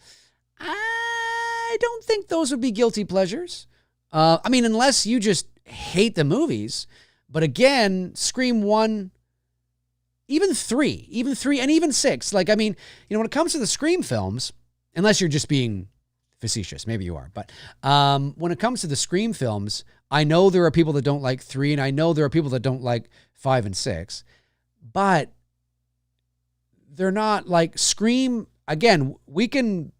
I don't think those would be guilty pleasures. Unless you just hate the movies. But again, Scream 1, even 3, and even 6. When it comes to the Scream films, unless you're just being facetious, maybe you are. But when it comes to the Scream films, I know there are people that don't like 3, and I know there are people that don't like 5 and 6. But they're not like Scream. Again, we can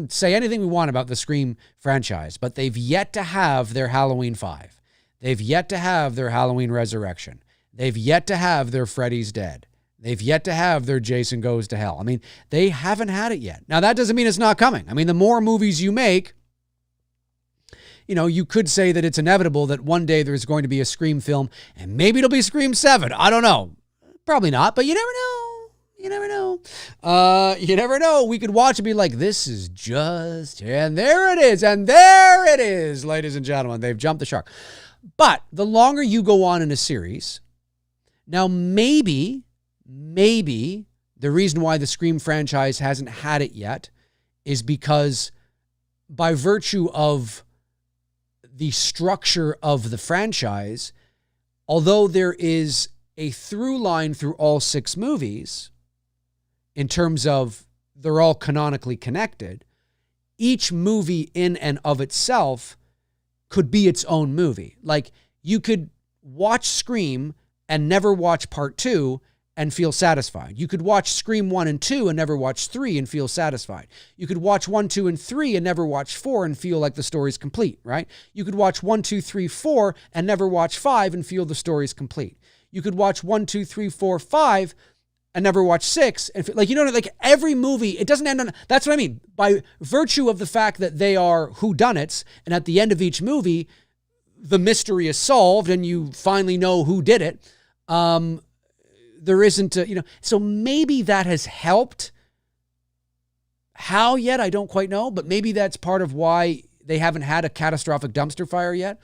say anything we want about the Scream franchise, but they've yet to have their Halloween 5. They've yet to have their Halloween Resurrection. They've yet to have their Freddy's Dead. They've yet to have their Jason Goes to Hell. They haven't had it yet. Now, that doesn't mean it's not coming. The more movies you make, you could say that it's inevitable that one day there's going to be a Scream film, and maybe it'll be Scream 7. I don't know. Probably not, but you never know. You never know. We could watch and be like, this is just, and there it is. And there it is, ladies and gentlemen. They've jumped the shark. But the longer you go on in a series, now maybe the reason why the Scream franchise hasn't had it yet is because by virtue of the structure of the franchise, although there is a through line through all 6 movies, in terms of they're all canonically connected, each movie in and of itself could be its own movie. Like, you could watch Scream and never watch Part 2 and feel satisfied. You could watch Scream 1 and 2 and never watch 3 and feel satisfied. You could watch 1, 2, and 3 and never watch 4 and feel like the story's complete, right? You could watch 1, 2, 3, 4 and never watch 5 and feel the story's complete. You could watch 1, 2, 3, 4, 5 and never watch 6. And every movie, it doesn't end on, that's what I mean. By virtue of the fact that they are whodunits, and at the end of each movie, the mystery is solved and you finally know who did it. There isn't so maybe that has helped. How yet? I don't quite know, but maybe that's part of why they haven't had a catastrophic dumpster fire yet.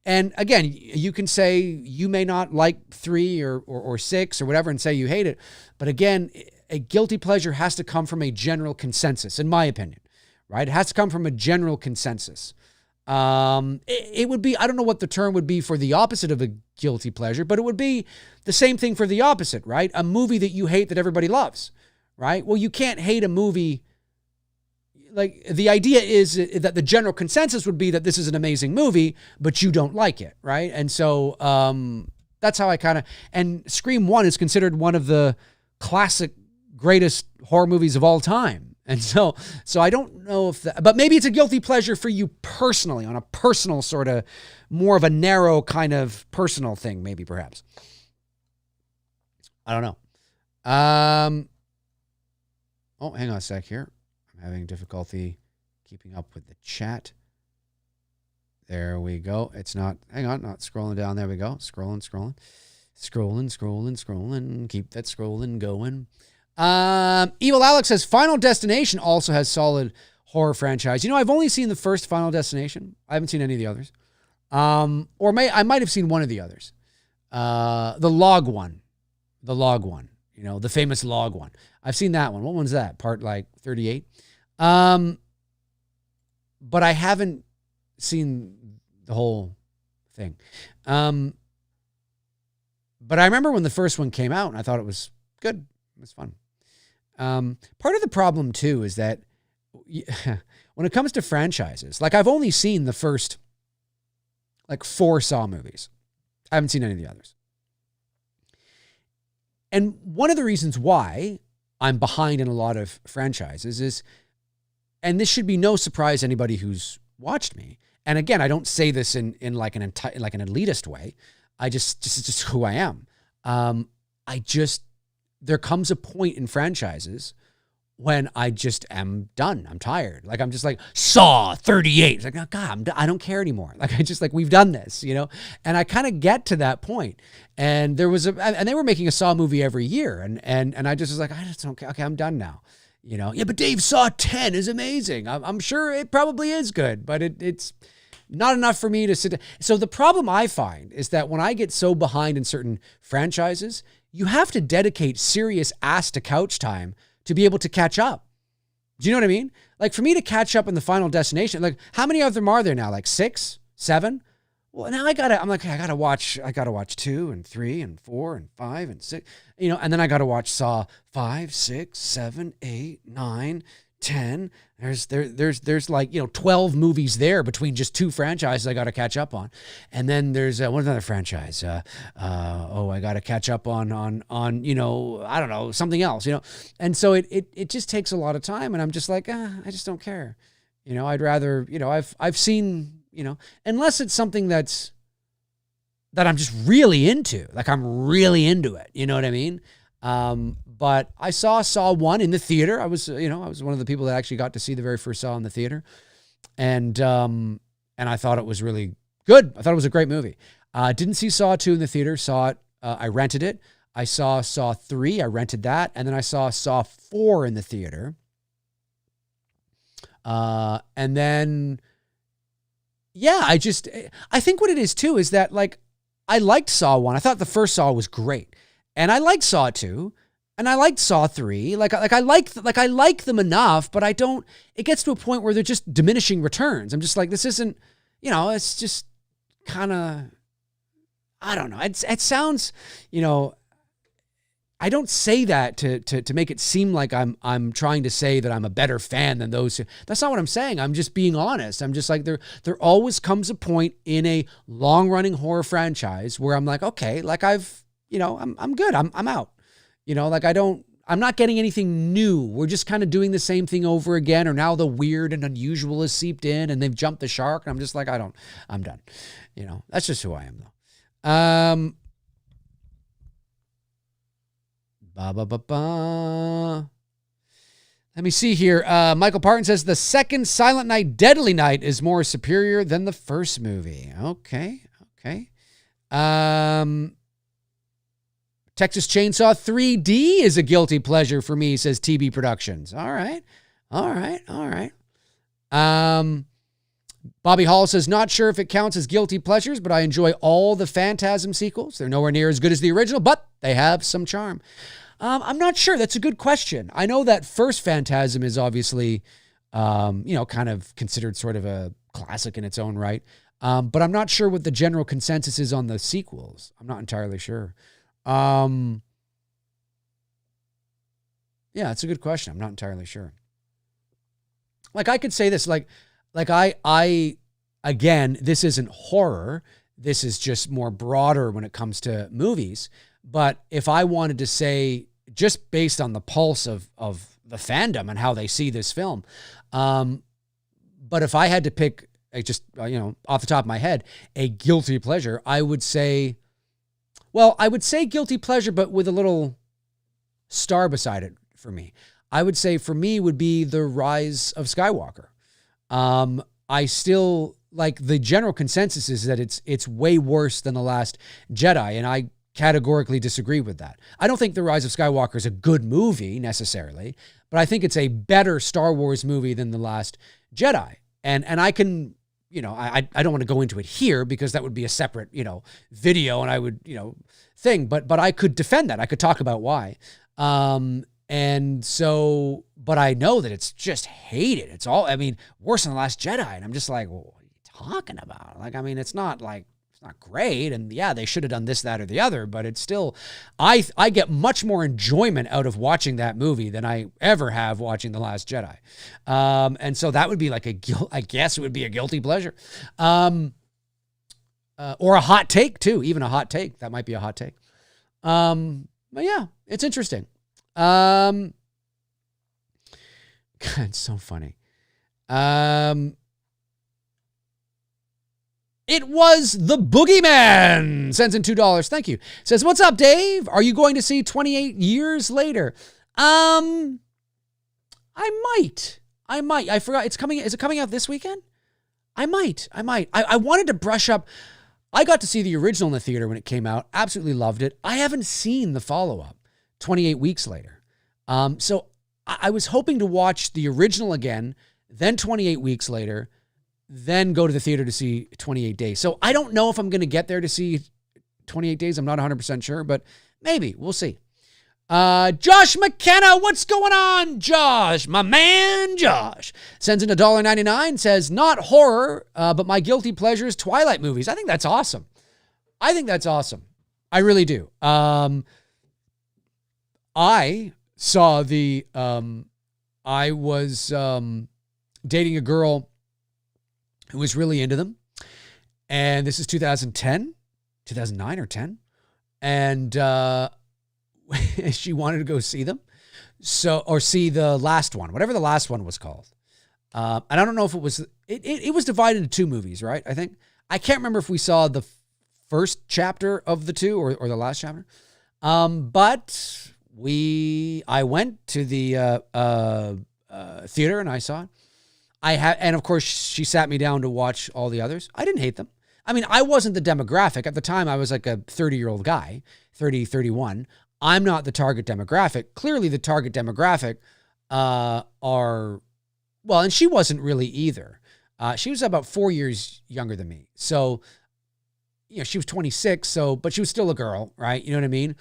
And again, you can say you may not like 3 or 6 or whatever and say you hate it. But again, a guilty pleasure has to come from a general consensus, in my opinion, right? It has to come from a general consensus. It would be, I don't know what the term would be for the opposite of a guilty pleasure, but it would be the same thing for the opposite, right? A movie that you hate that everybody loves, right? Well, you can't hate a movie. Like, the idea is that the general consensus would be that this is an amazing movie, but you don't like it, right? And so that's how I and Scream 1 is considered one of the classic greatest horror movies of all time. And so I don't know if that, but maybe it's a guilty pleasure for you personally, on a personal sort of, more of a narrow kind of personal thing, maybe perhaps. I don't know. Oh, hang on a sec here. I'm having difficulty keeping up with the chat. There we go. It's not, hang on, not scrolling down. There we go. Scrolling. Keep that scrolling going. Evil Alex says Final Destination also has solid horror franchise. You know, I've only seen the first Final Destination. I haven't seen any of the others. I might have seen one of the others. The log one, you know, the famous log one. I've seen that one. What one's that? Part like 38. But I haven't seen the whole thing. But I remember when the first one came out and I thought it was good. It was fun. Part of the problem too is that when it comes to franchises, like I've only seen the first like 4 Saw movies. I haven't seen any of the others. And one of the reasons why I'm behind in a lot of franchises is, and this should be no surprise to anybody who's watched me. And again, I don't say this in like an elitist way. This is just who I am. There comes a point in franchises when I just am done. I'm tired. Like, I'm just like, Saw 38. It's like, oh, God, I don't care anymore. Like, we've done this, you know? And I kind of get to that point. And they were making a Saw movie every year. And I just was like, I just don't care. Okay, I'm done now. You know? Yeah, but Dave, Saw 10 is amazing. I'm sure it probably is good, but it's not enough for me to sit down. So the problem I find is that when I get so behind in certain franchises, you have to dedicate serious ass to couch time to be able to catch up. Do you know what I mean? Like for me to catch up in the Final Destination, like how many of them are there now? Like 6, 7? Well, now I gotta watch 2 and 3 and 4 and 5 and 6, you know, and then I gotta watch Saw 5, 6, 7, 8, 9, 10. There's like, you know, 12 movies there between just 2 franchises I got to catch up on. And then there's what's another franchise? I got to catch up on, you know, I don't know, something else, you know? And so it just takes a lot of time. And I'm just like, I just don't care. You know, I'd rather, you know, I've seen, you know, unless it's something that I'm just really into, like I'm really into it. You know what I mean? But I saw 1 in the theater. I was one of the people that actually got to see the very first Saw in the theater. And I thought it was really good. I thought it was a great movie. Didn't see Saw 2 in the theater. Saw it. I rented it. I saw 3. I rented that. And then I saw 4 in the theater. And then, yeah, I think what it is too is that like, I liked Saw 1. I thought the first Saw was great. And I liked Saw 2, and I liked Saw 3. I like them enough, but it gets to a point where they're just diminishing returns. I'm just like, this isn't, you know, it's just kind of, I don't know. It sounds, you know, I don't say that to make it seem like I'm trying to say that I'm a better fan than those who, that's not what I'm saying. I'm just being honest. I'm just like, there always comes a point in a long running horror franchise where I'm like, okay, like you know, I'm good. I'm out. You know, like I'm not getting anything new. We're just kind of doing the same thing over again, or now the weird and unusual has seeped in and they've jumped the shark. And I'm just like, I'm done. You know, that's just who I am though. Let me see here. Michael Parton says the second Silent Night, Deadly Night is more superior than the first movie. Okay. Texas Chainsaw 3D is a guilty pleasure for me, says TB Productions. All right. Bobby Hall says, not sure if it counts as guilty pleasures, but I enjoy all the Phantasm sequels. They're nowhere near as good as the original, but they have some charm. I'm not sure. That's a good question. I know that first Phantasm is obviously, you know, kind of considered sort of a classic in its own right. But I'm not sure what the general consensus is on the sequels. I'm not entirely sure. Yeah, it's a good question. I'm not entirely sure. Like I could say this, like I again, this isn't horror. This is just more broader when it comes to movies. But if I wanted to say, just based on the pulse of the fandom and how they see this film, but if I had to pick just, you know, off the top of my head, a guilty pleasure, I would say guilty pleasure, but with a little star beside it for me. I would say for me would be The Rise of Skywalker. I still like the general consensus is that it's way worse than The Last Jedi, and I categorically disagree with that. I don't think The Rise of Skywalker is a good movie necessarily, but I think it's a better Star Wars movie than The Last Jedi. And I can, I don't want to go into it here because that would be a separate, video and I would, thing, but I could defend that. I could talk about why. And so, but I know that it's just hated. It's all, worse than The Last Jedi. And I'm just like, well, what are you talking about? It's not great. And yeah, they should have done this, that, or the other, but it's still, I get much more enjoyment out of watching that movie than I ever have watching The Last Jedi. And so that would be like I guess it would be a guilty pleasure. Or a hot take too, even a hot take. That might be a hot take. But yeah, it's interesting. God, it's so funny. It was the Boogeyman. Sends in $2. Thank you. Says, what's up, Dave? Are you going to see 28 Years Later? I might. I forgot. It's coming. Is it coming out this weekend? I might. I wanted to brush up. I got to see the original in the theater when it came out. Absolutely loved it. I haven't seen the follow-up, 28 Weeks Later. So I was hoping to watch the original again, then 28 Weeks Later, then go to the theater to see 28 Days. So I don't know if I'm going to get there to see 28 Days. I'm not 100% sure, but maybe. We'll see. Josh McKenna, what's going on, Josh? My man, Josh. Sends in $1.99, says, not horror, but my guilty pleasures, Twilight movies. I think that's awesome. I really do. I saw I was dating a girl who was really into them. And this is 2009 or 10. And she wanted to go see them. Or see the last one, whatever the last one was called. And I don't know if it was divided into two movies, right? I think. I can't remember if we saw the first chapter of the two or the last chapter. But I went to the theater and I saw it. And of course she sat me down to watch all the others. I didn't hate them. I wasn't the demographic. At the time, I was like a 30-year-old guy, 30, 31. I'm not the target demographic. Clearly the target demographic and she wasn't really either. She was about 4 years younger than me. So, she was 26, but she was still a girl, right? You know what I mean?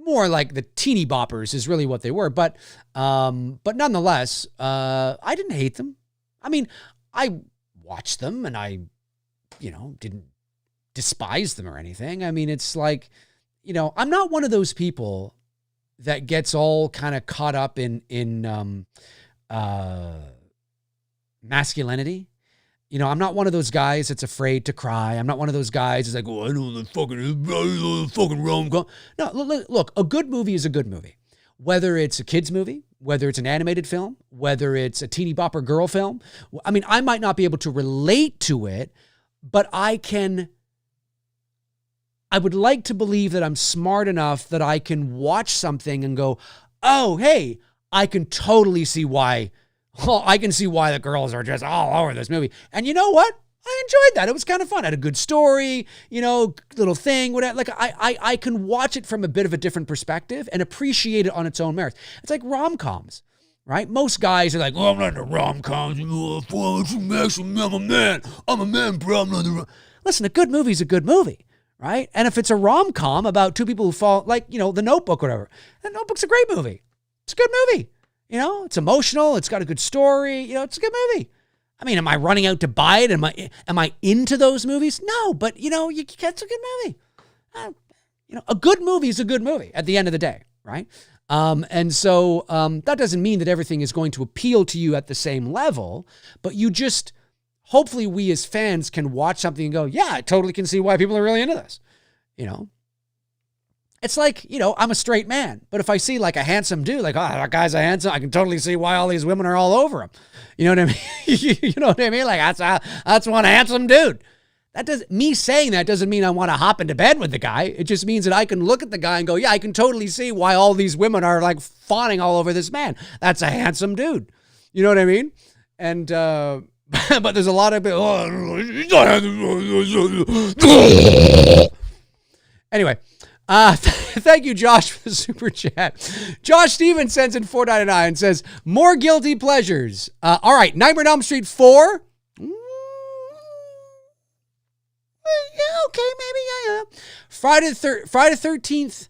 More like the teeny boppers is really what they were. But nonetheless, I didn't hate them. I watched them and I, didn't despise them or anything. It's like, I'm not one of those people that gets all kind of caught up in masculinity. I'm not one of those guys that's afraid to cry. I'm not one of those guys that's like, oh, I know the fucking rom-com. No, look, a good movie is a good movie. Whether it's a kid's movie, whether it's an animated film, whether it's a teeny bopper girl film. I might not be able to relate to it, but I would like to believe that I'm smart enough that I can watch something and go, oh, hey, I can totally see why. Well, I can see why the girls are just all over this movie. And you know what? I enjoyed that. It was kind of fun. It had a good story, little thing, whatever. Like I can watch it from a bit of a different perspective and appreciate it on its own merits. It's like rom-coms, right? Most guys are like, oh, I'm not into rom-coms. I'm a man. I'm a man, bro. I'm not into Listen, a good movie is a good movie, right? And if it's a rom-com about two people who fall, like, The Notebook or whatever, that Notebook's a great movie. It's a good movie. It's emotional. It's got a good story. It's a good movie. Am I running out to buy it? Am I into those movies? No, but it's a good movie. A good movie is a good movie at the end of the day, right? And so that doesn't mean that everything is going to appeal to you at the same level, but you just, hopefully we as fans can watch something and go, yeah, I totally can see why people are really into this. It's like, I'm a straight man, but if I see like a handsome dude, like, oh, that guy's a handsome, I can totally see why all these women are all over him. You know what I mean? You know what I mean? Like that's one handsome dude. Me saying that doesn't mean I want to hop into bed with the guy. It just means that I can look at the guy and go, yeah, I can totally see why all these women are like fawning all over this man. That's a handsome dude. You know what I mean? And, but there's a lot of, anyway, thank you, Josh, for the super chat. Josh Stevens sends in $4.99 and says, more guilty pleasures. All right, Nightmare on Elm Street 4. Yeah, okay, maybe, yeah. Friday the 13th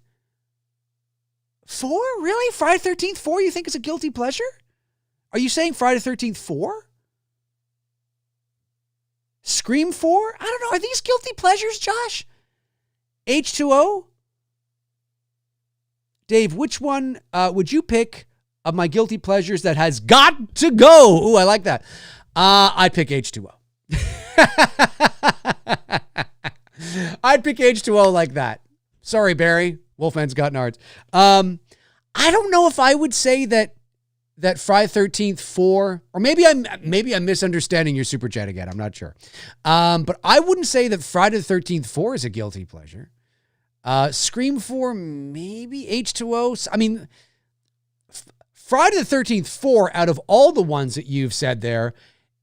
4? Really? Friday the 13th 4 you think is a guilty pleasure? Are you saying Friday the 13th 4? Scream 4? I don't know. Are these guilty pleasures, Josh? H2O? Dave, which one would you pick of my guilty pleasures that has got to go? Ooh, I like that. I'd pick H2O. I'd pick H2O like that. Sorry, Barry. Wolfman's got nards. I don't know if I would say that Friday 13th 4, or maybe I'm misunderstanding your super chat again. I'm not sure. But I wouldn't say that Friday the 13th 4 is a guilty pleasure. Scream 4, maybe. H2O. I mean, Friday the 13th 4, out of all the ones that you've said there,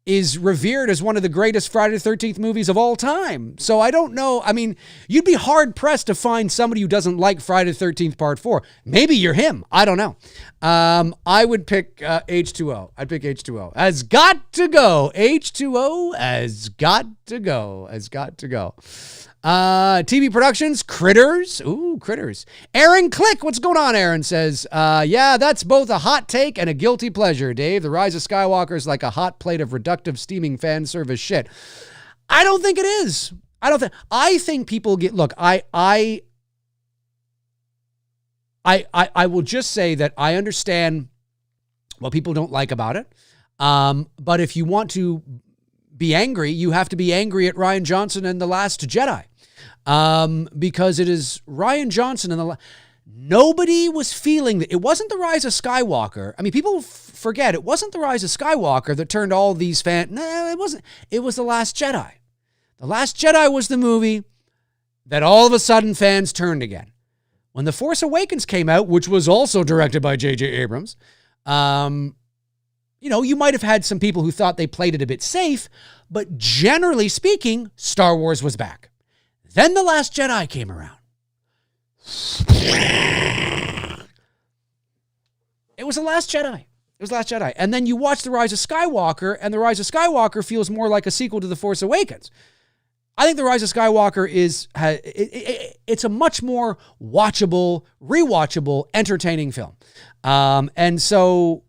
is revered as one of the greatest Friday the 13th movies of all time. So I don't know. I mean, you'd be hard-pressed to find somebody who doesn't like Friday the 13th Part 4. Maybe you're him. I don't know. I would pick H2O. I'd pick H2O. Has got to go. H2O has got to go. Has got to go. TV productions, Critters. Ooh, Critters. Aaron Click. What's going on, Aaron says, yeah, that's both a hot take and a guilty pleasure, Dave. The Rise of Skywalker is like a hot plate of reductive steaming fan service shit. I don't think it is. I think people get, look, I will just say that I understand what people don't like about it. But if you want to be angry, you have to be angry at Rian Johnson and The Last Jedi. Because it is Rian Johnson and nobody was feeling that. It wasn't The Rise of Skywalker. I mean, people forget it wasn't The Rise of Skywalker that turned all these fans. No, it wasn't. It was The Last Jedi. The Last Jedi was the movie that all of a sudden fans turned again. When The Force Awakens came out, which was also directed by J.J. Abrams, you might have had some people who thought they played it a bit safe, but generally speaking, Star Wars was back. Then The Last Jedi came around. It was The Last Jedi. It was The Last Jedi. And then you watch The Rise of Skywalker, and The Rise of Skywalker feels more like a sequel to The Force Awakens. I think The Rise of Skywalker it's a much more watchable, rewatchable, entertaining film. And so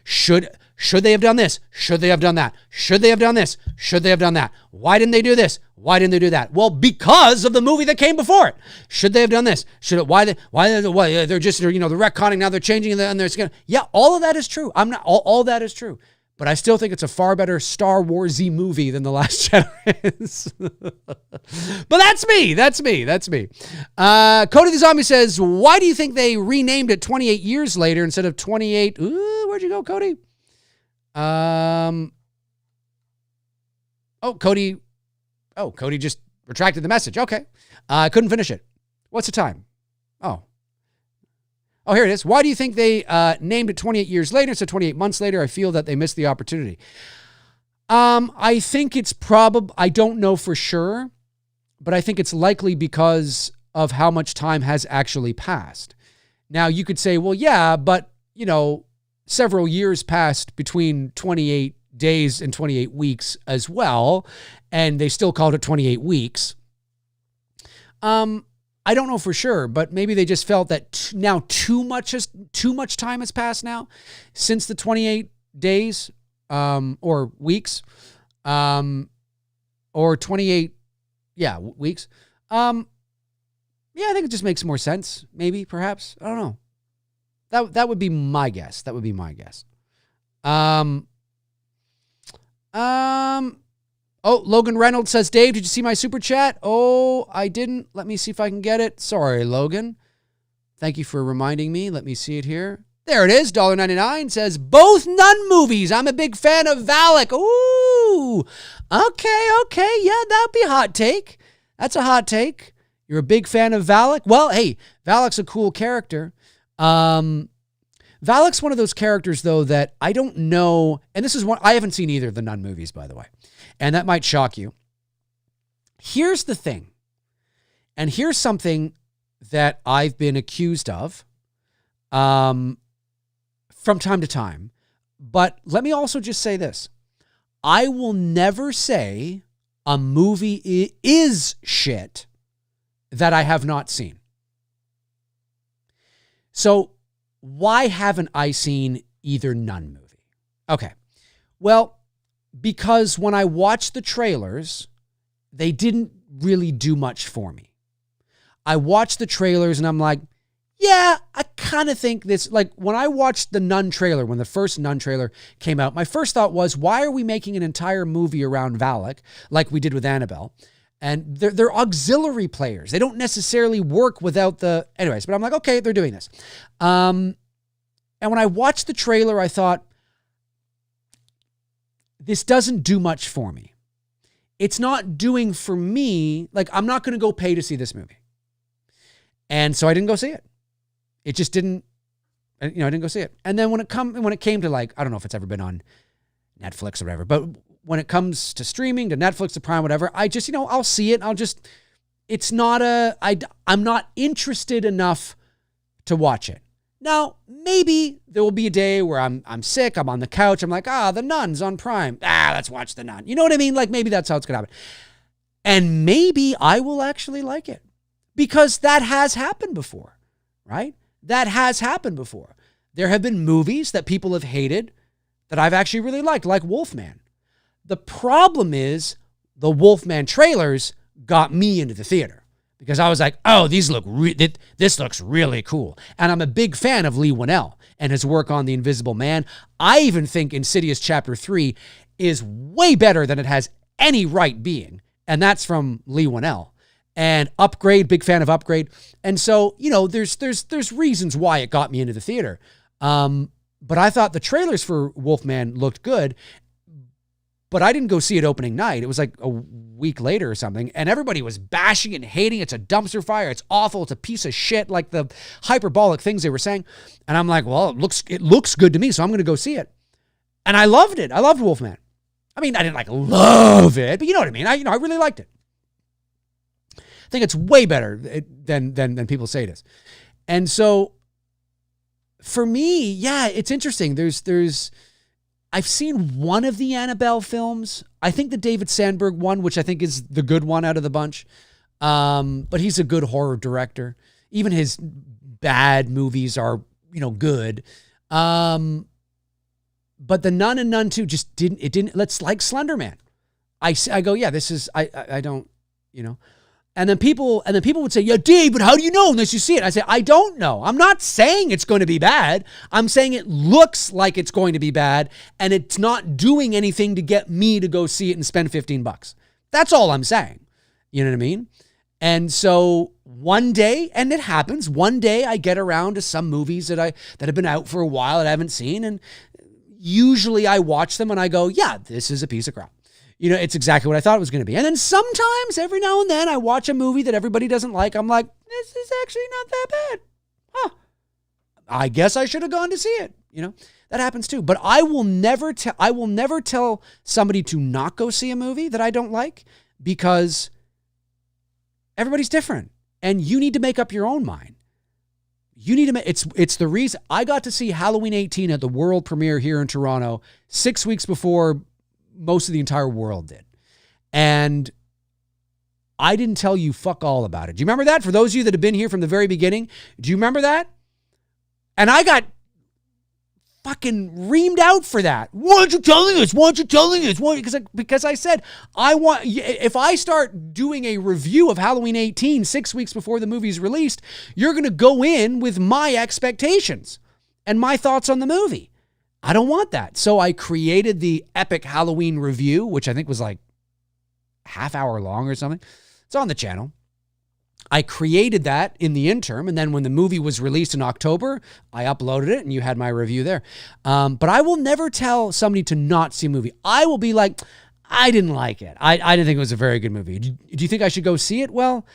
should they have done this? Should they have done that? Should they have done this? Should they have done that? Why didn't they do this? Why didn't they do that? Well, because of the movie that came before it. Should they have done this? Why they're retconning now, they're changing and they're going. Yeah, all of that is true. All that is true. But I still think it's a far better Star Wars-y movie than The Last Jedi is. But that's me. Cody the Zombie says, why do you think they renamed it 28 years later instead of 28? Ooh, where'd you go, Cody? Cody just retracted the message. Okay. I couldn't finish it. What's the time? Oh, here it is. Why do you think they named it 28 years later instead of 28 months later? I feel that they missed the opportunity. I think it's I don't know for sure, but I think it's likely because of how much time has actually passed. Now, you could say, well, yeah, but, several years passed between 28 days and 28 weeks as well, and they still called it 28 weeks. I don't know for sure, but maybe they just felt that now too much time has passed now since the 28 days or weeks or 28 weeks. I think it just makes more sense, maybe, perhaps. I don't know. That would be my guess. Logan Reynolds says, Dave, did you see my super chat? Oh, I didn't. Let me see if I can get it. Sorry, Logan. Thank you for reminding me. Let me see it here. There it is. $1.99 says, both Nun movies. I'm a big fan of Valak. Ooh. Okay. Yeah, that'd be a hot take. That's a hot take. You're a big fan of Valak? Well, hey, Valak's a cool character. Valak's one of those characters, though, that I don't know. And this is one, I haven't seen either of the Nun movies, by the way. And that might shock you. Here's the thing. And here's something that I've been accused of. From time to time. But let me also just say this. I will never say a movie is shit that I have not seen. So why haven't I seen either Nun movie? Okay. Well, because when I watched the trailers, they didn't really do much for me. I watched the trailers and I'm like, yeah, I kind of think this, like when I watched the Nun trailer, when the first Nun trailer came out, my first thought was, why are we making an entire movie around Valak like we did with Annabelle? And they're auxiliary players. They don't necessarily work without the, anyways, but I'm like, okay, they're doing this. And when I watched the trailer, I thought, this doesn't do much for me. It's not doing for me, like I'm not going to go pay to see this movie. And so I didn't go see it. It just didn't, I didn't go see it. And then when it came to like, I don't know if it's ever been on Netflix or whatever, but when it comes to streaming, to Netflix, to Prime, whatever, I just, I'll see it. I'm not interested enough to watch it. Now, maybe there will be a day where I'm sick, I'm on the couch, I'm like, The Nun's on Prime. Let's watch The Nun. You know what I mean? Like maybe that's how it's going to happen. And maybe I will actually like it because that has happened before, right? That has happened before. There have been movies that people have hated that I've actually really liked, like Wolfman. The problem is the Wolfman trailers got me into the theater because I was like, oh, this looks really cool. And I'm a big fan of Lee Winnell and his work on The Invisible Man. I even think Insidious Chapter 3 is way better than it has any right being. And that's from Lee Winnell. And Upgrade, big fan of Upgrade. And so, there's reasons why it got me into the theater. But I thought the trailers for Wolfman looked good, but I didn't go see it opening night. It was like a week later or something. And everybody was bashing and hating. It's a dumpster fire. It's awful. It's a piece of shit, like the hyperbolic things they were saying. And I'm like, well, it looks good to me. So I'm going to go see it. And I loved it. I loved Wolfman. I mean, I didn't love it, but you know what I mean? I really liked it. I think it's way better than people say it is. And so for me, yeah, it's interesting. I've seen one of the Annabelle films. I think the David Sandberg one, which I think is the good one out of the bunch. But he's a good horror director. Even his bad movies are, good. But the Nun and Nun 2 just didn't, let's like Slender Man. I go, yeah, this is, I don't, And then people would say, yeah, Dave, but how do you know unless you see it? I say, I don't know. I'm not saying it's going to be bad. I'm saying it looks like it's going to be bad, and it's not doing anything to get me to go see it and spend $15. That's all I'm saying. You know what I mean? And so one day, and it happens, one day I get around to some movies that have been out for a while that I haven't seen, and usually I watch them and I go, yeah, this is a piece of crap. It's exactly what I thought it was going to be. And then sometimes, every now and then, I watch a movie that everybody doesn't like. I'm like, this is actually not that bad. Huh. I guess I should have gone to see it. That happens too. But I will never tell somebody to not go see a movie that I don't like because everybody's different. And you need to make up your own mind. You need to it's the reason I got to see Halloween 18 at the world premiere here in Toronto 6 weeks before most of the entire world did. And I didn't tell you fuck all about it. Do you remember that? For those of you that have been here from the very beginning, do you remember that? And I got fucking reamed out for that. Why aren't you telling us? Why aren't you telling us? Why? Because I said, if I start doing a review of Halloween 18 6 weeks before the movie's released, you're going to go in with my expectations and my thoughts on the movie. I don't want that. So I created the epic Halloween review, which I think was like half hour long or something. It's on the channel. I created that in the interim, and then when the movie was released in October, I uploaded it, and you had my review there. But I will never tell somebody to not see a movie. I will be like, I didn't like it. I didn't think it was a very good movie. Do you think I should go see it? Well,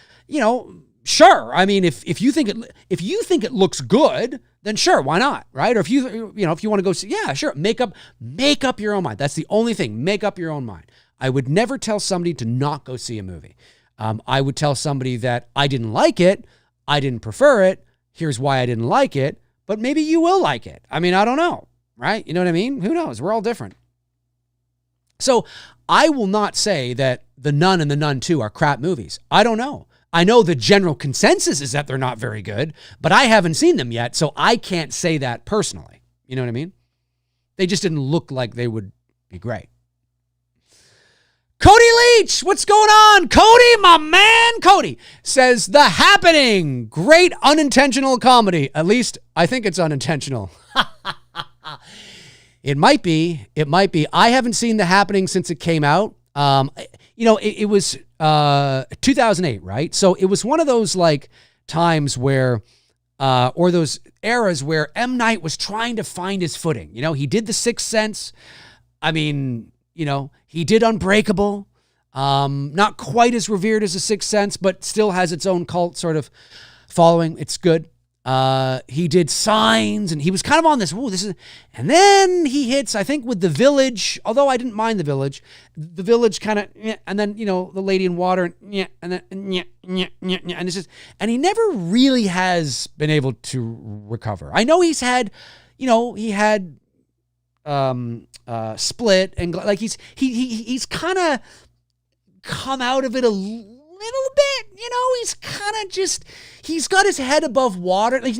sure. I mean, if you think it looks good, then sure, why not, right? Or if you want to go see, yeah, sure. Make up your own mind. That's the only thing. Make up your own mind. I would never tell somebody to not go see a movie. I would tell somebody that I didn't like it, I didn't prefer it, here's why I didn't like it, but maybe you will like it. I mean, I don't know, right? You know what I mean? Who knows? We're all different. So I will not say that The Nun and The Nun 2 are crap movies. I don't know. I know the general consensus is that they're not very good, but I haven't seen them yet, so I can't say that personally. You know what I mean? They just didn't look like they would be great. Cody Leach, what's going on? Cody, my man, Cody says, The Happening, great unintentional comedy. At least I think it's unintentional. It might be. I haven't seen The Happening since it came out. It was 2008, right? So it was one of those like times where, or those eras where M. Night was trying to find his footing. He did The Sixth Sense. I mean, he did Unbreakable, not quite as revered as The Sixth Sense, but still has its own cult sort of following. It's good. He did Signs, and he was kind of on this, and then he hits, I think, with The Village, although I didn't mind The Village kind of, and then, The Lady in Water, and then, and it's just, and he never really has been able to recover. I know he's had, he had, Split, and like he's kind of come out of it a little bit, he's kind of just, he's got his head above water. Like,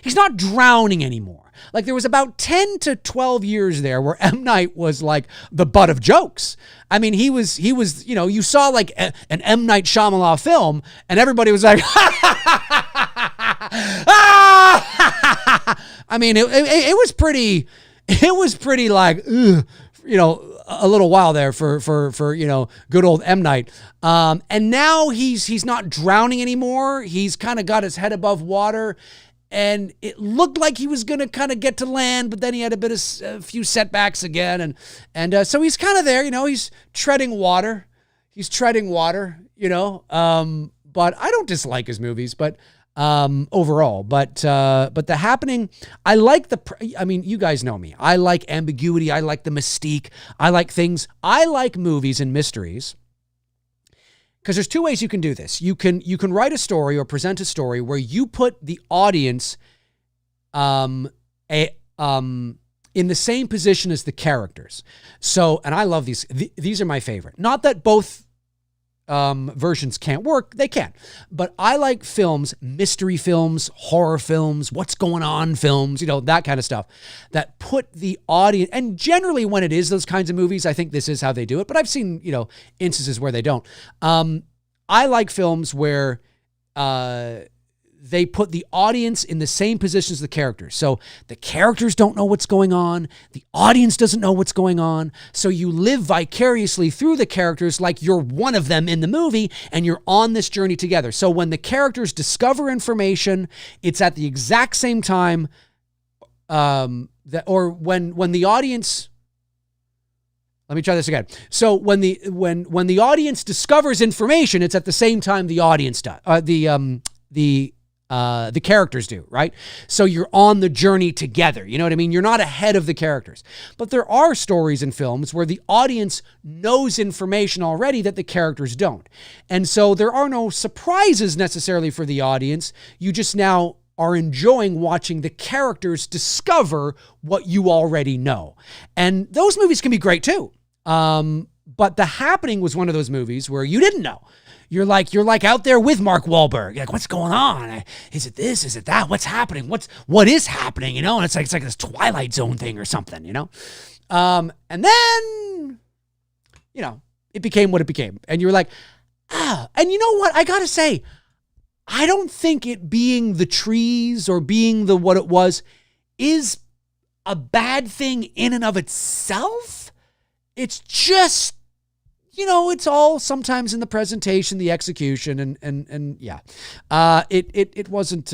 he's not drowning anymore. Like, there was about 10 to 12 years there where M. Night was like the butt of jokes. I mean, he was, you saw like an M. Night Shyamalan film and everybody was like, I mean, it was pretty like, a little while there for good old M. Night. And now he's not drowning anymore. He's kind of got his head above water, and it looked like he was going to kind of get to land, but then he had a few setbacks again. And so he's kind of there, he's treading water. But I don't dislike his movies, but overall, but The Happening, I like you guys know me. I like ambiguity. I like the mystique. I like movies and mysteries, because there's two ways you can do this. You can write a story or present a story where you put the audience, in the same position as the characters. So, and I love these. These are my favorite. Not that both versions can't work. They can. But I like films, mystery films, horror films, what's going on films, that kind of stuff, that put the audience, and generally when it is those kinds of movies, I think this is how they do it, but I've seen, instances where they don't. I like films where they put the audience in the same position as the characters. So the characters don't know what's going on. The audience doesn't know what's going on. So you live vicariously through the characters like you're one of them in the movie, and you're on this journey together. So when the characters discover information, it's at the exact same time when the audience... Let me try this again. So when the audience discovers information, it's at the same time the audience does. The characters do, right? So you're on the journey together. You know what I mean? You're not ahead of the characters. But there are stories and films where the audience knows information already that the characters don't. And so there are no surprises necessarily for the audience. You just now are enjoying watching the characters discover what you already know. And those movies can be great too. But The Happening was one of those movies where you didn't know. You're like out there with Mark Wahlberg. You're like, what's going on? Is it this? Is it that? What's happening? What is happening? And it's like this Twilight Zone thing or something, and then, it became what it became. And you're like, and you know what? I got to say, I don't think it being the trees or being what it was is a bad thing in and of itself. It's just, it's all sometimes in the presentation, the execution, and yeah. It wasn't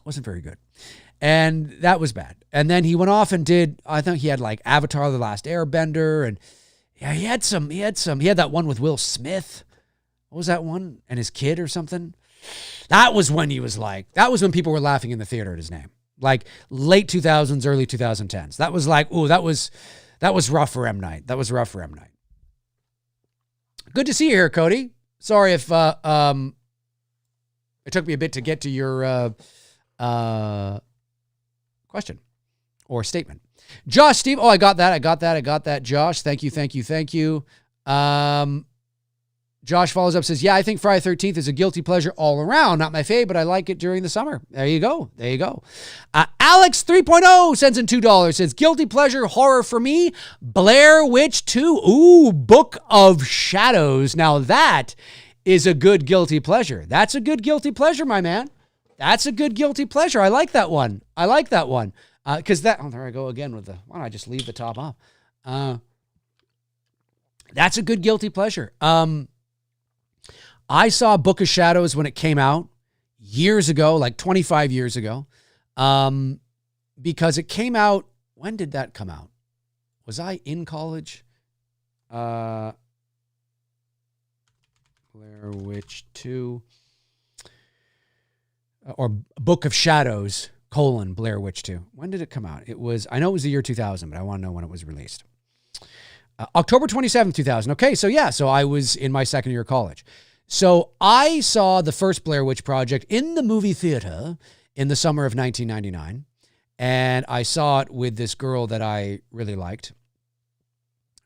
very good. And that was bad. And then he went off and did, I think he had like Avatar: The Last Airbender, and yeah, he had that one with Will Smith. What was that one? And his kid or something? That was when people were laughing in the theater at his name. Like late 2000s, early 2010s. That was like, ooh, that was rough for M. Night. That was rough for M. Night. Good to see you here, Cody. Sorry if it took me a bit to get to your question or statement. Josh, Steve. Oh, I got that. Josh, thank you. Josh follows up, says, yeah, I think Friday the 13th is a guilty pleasure all around. Not my fave, but I like it during the summer. There you go. Alex 3.0 sends in $2, says, guilty pleasure horror for me, Blair Witch 2. Ooh, Book of Shadows. Now that is a good guilty pleasure. That's a good guilty pleasure, my man. That's a good guilty pleasure. I like that one. Because there I go again with why don't I just leave the top off? That's a good guilty pleasure. I saw Book of Shadows when it came out years ago, like 25 years ago, because it came out. When did that come out? Was I in college? Blair Witch 2 or Book of Shadows, Blair Witch 2. When did it come out? I know it was the year 2000, but I want to know when it was released. October 27th, 2000. Okay, so I was in my second year of college. So I saw the first Blair Witch Project in the movie theater in the summer of 1999. And I saw it with this girl that I really liked.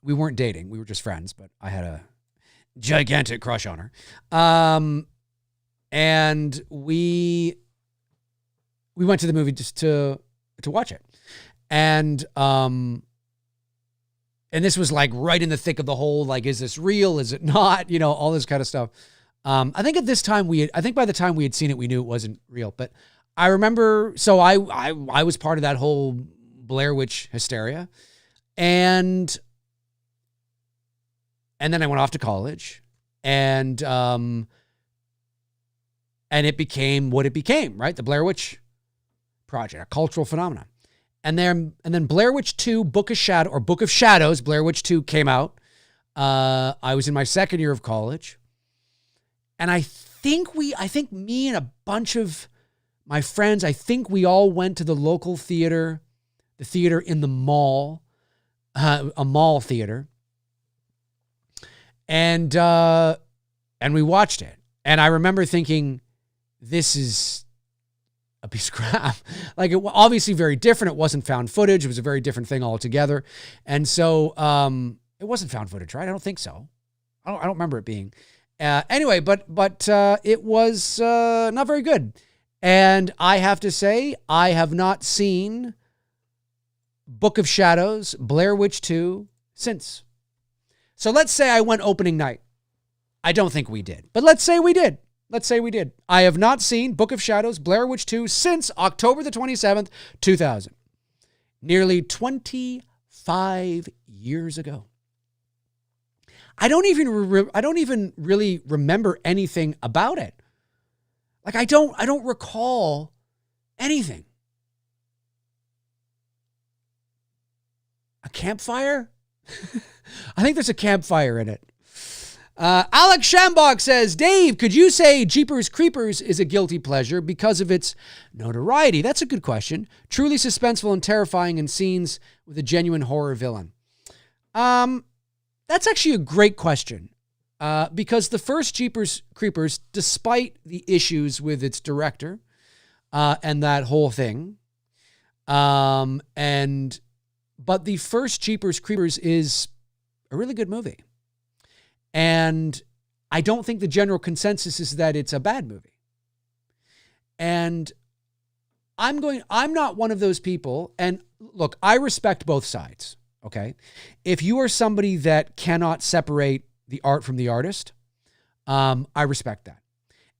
We weren't dating. We were just friends, but I had a gigantic crush on her. And we went to the movie just to watch it. And this was like right in the thick of the whole, like, is this real? Is it not? All this kind of stuff. I think by the time we had seen it, we knew it wasn't real. But I remember, so I was part of that whole Blair Witch hysteria. And then I went off to college, and it became what it became, right? The Blair Witch Project, a cultural phenomenon. And then Blair Witch 2, Book of Shadows, Blair Witch 2 came out. I was in my second year of college. And I think me and a bunch of my friends, I think we all went to the local theater, the theater in the mall, a mall theater. And we watched it. And I remember thinking, this is a piece of crap. Like, it obviously very different. It wasn't found footage. It was a very different thing altogether. And so it wasn't found footage, right? I don't think so. I don't remember it being. Anyway, but it was not very good. And I have to say, I have not seen Book of Shadows, Blair Witch 2 since. So let's say I went opening night. I don't think we did, but let's say we did. I have not seen Book of Shadows, Blair Witch 2 since October the 27th, 2000. Nearly 25 years ago. I don't even really remember anything about it. Like, I don't recall anything. A campfire? I think there's a campfire in it. Alex Shambach says, Dave, could you say Jeepers Creepers is a guilty pleasure because of its notoriety? That's a good question. Truly suspenseful and terrifying in scenes with a genuine horror villain. That's actually a great question. Because the first Jeepers Creepers, despite the issues with its director, and that whole thing, but the first Jeepers Creepers is a really good movie. And I don't think the general consensus is that it's a bad movie. And I'm not one of those people. And look, I respect both sides. Okay. If you are somebody that cannot separate the art from the artist, I respect that.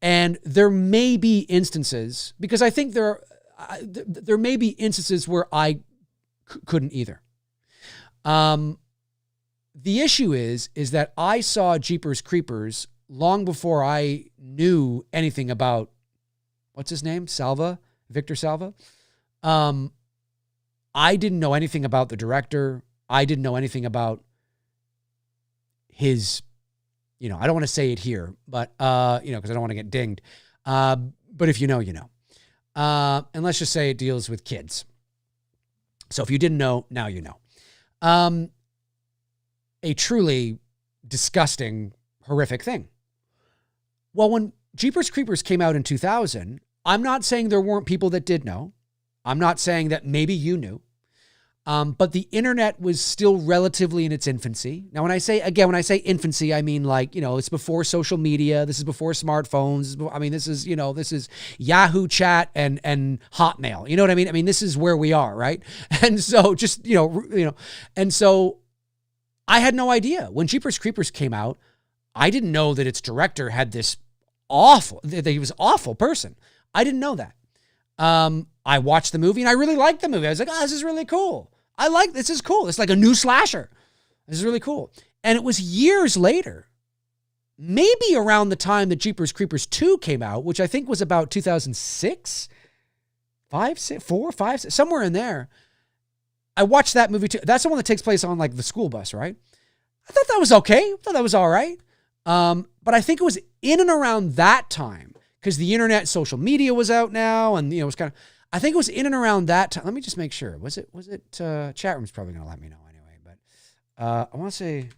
And there may be instances, because I think there may be instances where I couldn't either. The The issue is that I saw Jeepers Creepers long before I knew anything about, what's his name? Victor Salva. I didn't know anything about the director. I didn't know anything about his, I don't want to say it here, but, because I don't want to get dinged. But if you know, you know. And let's just say it deals with kids. So if you didn't know, now you know. A truly disgusting, horrific thing. Well, when Jeepers Creepers came out in 2000, I'm not saying there weren't people that did know. I'm not saying that maybe you knew. But the internet was still relatively in its infancy. Now, when I say infancy, I mean it's before social media. This is before smartphones. This is Yahoo chat and Hotmail. You know what I mean? I mean, this is where we are, right? And so and so I had no idea. When Jeepers Creepers came out, I didn't know that its director had that he was an awful person. I didn't know that. I watched the movie and I really liked the movie. I was like, this is really cool. This is cool. It's like a new slasher. This is really cool. And it was years later, maybe around the time that Jeepers Creepers 2 came out, which I think was about 2006, 4, 5, somewhere in there. I watched that movie too. That's the one that takes place on the school bus, right? I thought that was okay. I thought that was all right. But I think it was in and around that time, because the internet, social media was out now, and it was I think it was in and around that time. Let me just make sure. Was it chat room's probably going to let me know anyway, but I want to say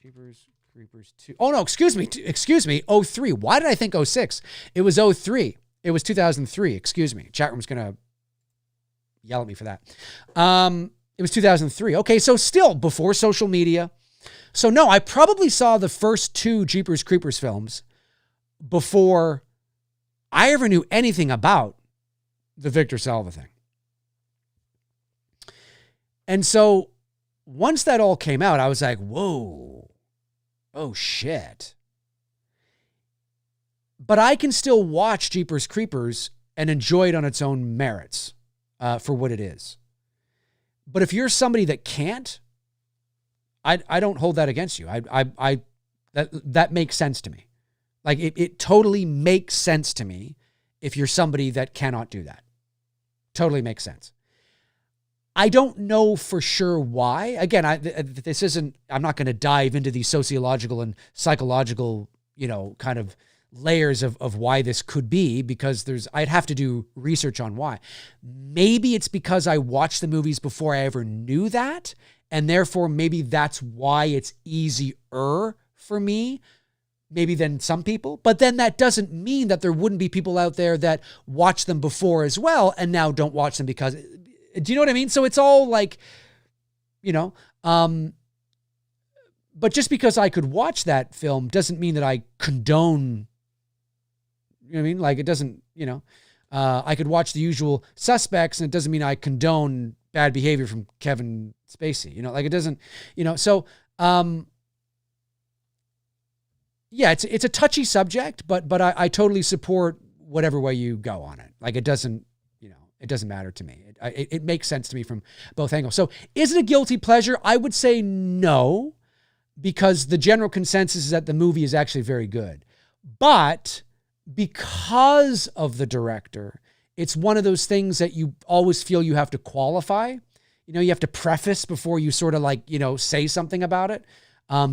Jeepers Creepers 2. Oh no, excuse me, 03. Why did I think 06? It was 03. It was 2003, excuse me. Chat room's going to yell at me for that. It was 2003. Okay, so still before social media. So no, I probably saw the first 2 Jeepers Creepers films before I ever knew anything about the Victor Salva thing. And so once that all came out, I was like, whoa, oh shit. But I can still watch Jeepers Creepers and enjoy it on its own merits for what it is. But if you're somebody that can't, I don't hold that against you. That makes sense to me. It totally makes sense to me if you're somebody that cannot do that. Totally makes sense. I don't know for sure why. Again, I'm not going to dive into the sociological and psychological, kind of layers of why this could be, because I'd have to do research on why. Maybe it's because I watched the movies before I ever knew that, and therefore maybe that's why it's easier for me maybe than some people. But then that doesn't mean that there wouldn't be people out there that watched them before as well and now don't watch them because, do you know what I mean? So it's all but just because I could watch that film doesn't mean that I condone, you know what I mean? It doesn't, I could watch The Usual Suspects and it doesn't mean I condone bad behavior from Kevin Spacey, it doesn't, so, yeah, it's a touchy subject, but I totally support whatever way you go on it. It doesn't, it doesn't matter to me. It makes sense to me from both angles. So is it a guilty pleasure? I would say no, because the general consensus is that the movie is actually very good. But because of the director, it's one of those things that you always feel you have to qualify. You have to preface before you sort of say something about it.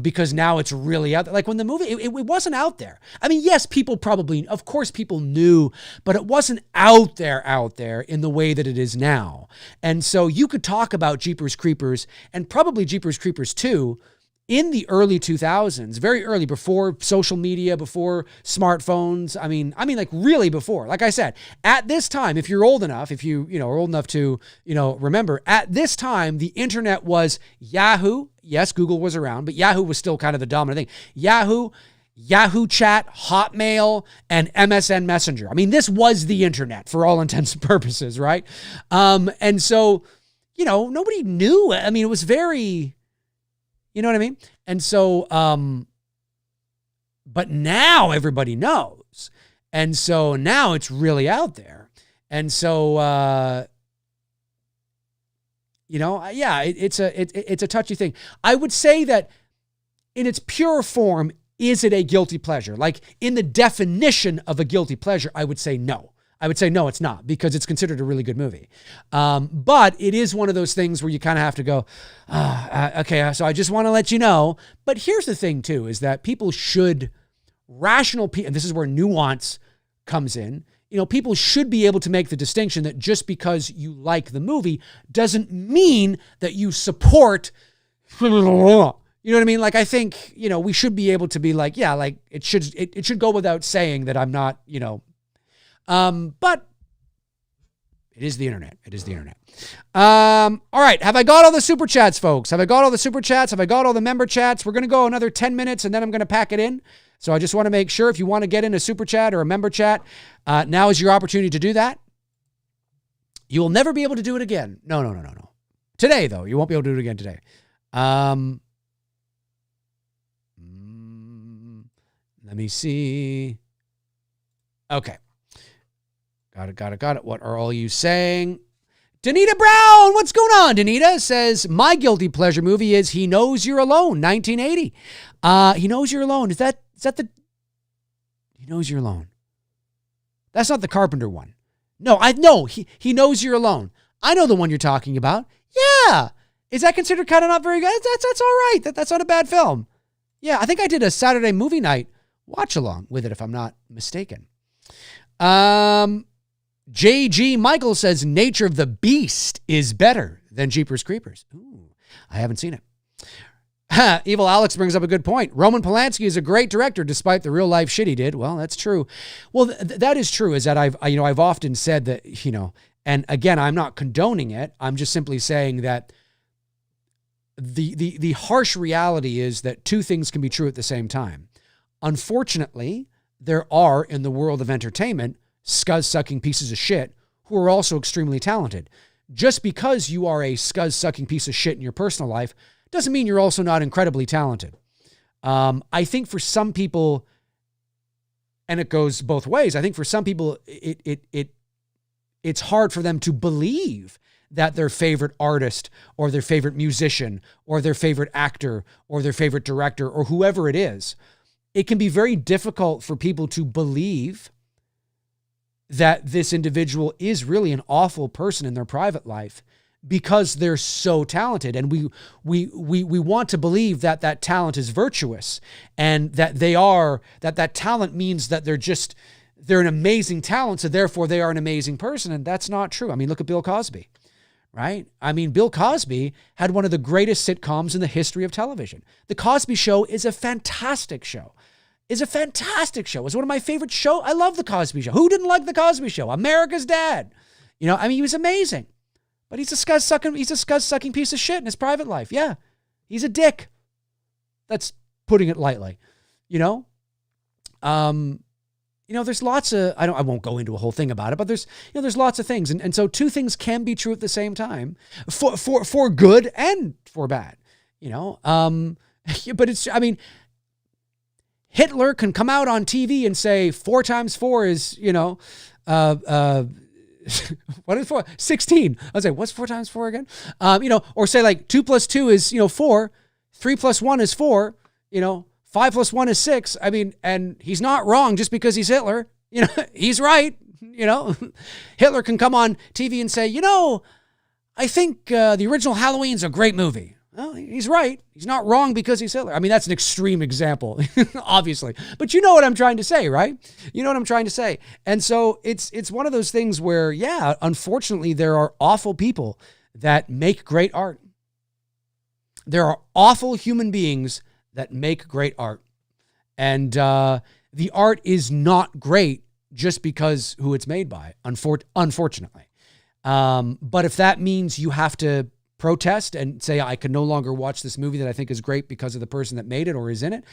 Because now it's really out there. When the movie, it wasn't out there. I mean, yes, of course people knew, but it wasn't out there in the way that it is now. And so you could talk about Jeepers Creepers and probably Jeepers Creepers 2 in the early 2000s, very early, before social media, before smartphones. I mean, really before. Like I said, at this time, if you're old enough, if you are old enough to, remember, at this time, the internet was Yahoo. Yes, Google was around, but Yahoo was still kind of the dominant thing. Yahoo chat, Hotmail, and MSN Messenger. I mean, this was the internet for all intents and purposes, right? And so, nobody knew. I mean, it was very, you know what I mean? And so, but now everybody knows. And so now it's really out there. And so, yeah, it's a touchy thing. I would say that in its pure form, is it a guilty pleasure? Like in the definition of a guilty pleasure, I would say no. I would say no, it's not, because it's considered a really good movie. But it is one of those things where you kind of have to go, okay, so I just want to let you know. But here's the thing too, is that people should, rational people, and this is where nuance comes in, people should be able to make the distinction that just because you like the movie doesn't mean that you support, you know what I mean? Like, I think, we should be able to be like, yeah, like it should go without saying that I'm not, but it is the internet. It is the internet. All right. Have I got all the super chats, folks? Have I got all the super chats? Have I got all the member chats? We're going to go another 10 minutes and then I'm going to pack it in. So I just want to make sure if you want to get in a super chat or a member chat, now is your opportunity to do that. You will never be able to do it again. No. Today, though, you won't be able to do it again today. Let me see. Okay. Got it. What are all you saying? Danita Brown, what's going on? Danita says, my guilty pleasure movie is He Knows You're Alone, 1980. He Knows You're Alone. Is that the... He Knows You're Alone. That's not the Carpenter one. No, He Knows You're Alone. I know the one you're talking about. Yeah. Is that considered kind of not very good? That's all right. That's not a bad film. Yeah, I think I did a Saturday movie night watch along with it, if I'm not mistaken. JG Michael says Nature of the Beast is better than Jeepers Creepers. Ooh, I haven't seen it. Evil Alex brings up a good point. Roman Polanski is a great director despite the real life shit he did. Well, that's true. Well, that is true, is that I've often said that, and again, I'm not condoning it. I'm just simply saying that the harsh reality is that two things can be true at the same time. Unfortunately, there are in the world of entertainment scuzz-sucking pieces of shit who are also extremely talented. Just because you are a scuzz-sucking piece of shit in your personal life doesn't mean you're also not incredibly talented. I think for some people, and it goes both ways, I think for some people, it's hard for them to believe that their favorite artist or their favorite musician or their favorite actor or their favorite director or whoever it is, it can be very difficult for people to believe that this individual is really an awful person in their private life because they're so talented. And we want to believe that that talent is virtuous and that that talent means that they're an amazing talent. So therefore they are an amazing person. And that's not true. I mean, look at Bill Cosby, right? I mean, Bill Cosby had one of the greatest sitcoms in the history of television. The Cosby Show is a fantastic show. It's one of my favorite shows. I love The Cosby Show. Who didn't like The Cosby Show? America's Dad. He was amazing. But he's a scuzz-sucking piece of shit in his private life. Yeah. He's a dick. That's putting it lightly. There's lots of, I won't go into a whole thing about it, but there's lots of things. And so two things can be true at the same time for good and for bad, but Hitler can come out on TV and say 4 times 4 is, what is 4? 16. I was like, what's 4 times 4 again? Or say like 2 plus 2 is, 4, 3 plus 1 is 4, 5 plus 1 is 6. I mean, and he's not wrong just because he's Hitler. He's right. Hitler can come on TV and say, I think the original Halloween's a great movie. Well, he's right. He's not wrong because he's Hitler. I mean, that's an extreme example, obviously. But you know what I'm trying to say, right? You know what I'm trying to say. And so it's one of those things where, yeah, unfortunately, there are awful people that make great art. There are awful human beings that make great art. And the art is not great just because who it's made by, unfortunately. But if that means you have to protest and say, I can no longer watch this movie that I think is great because of the person that made it or is in it,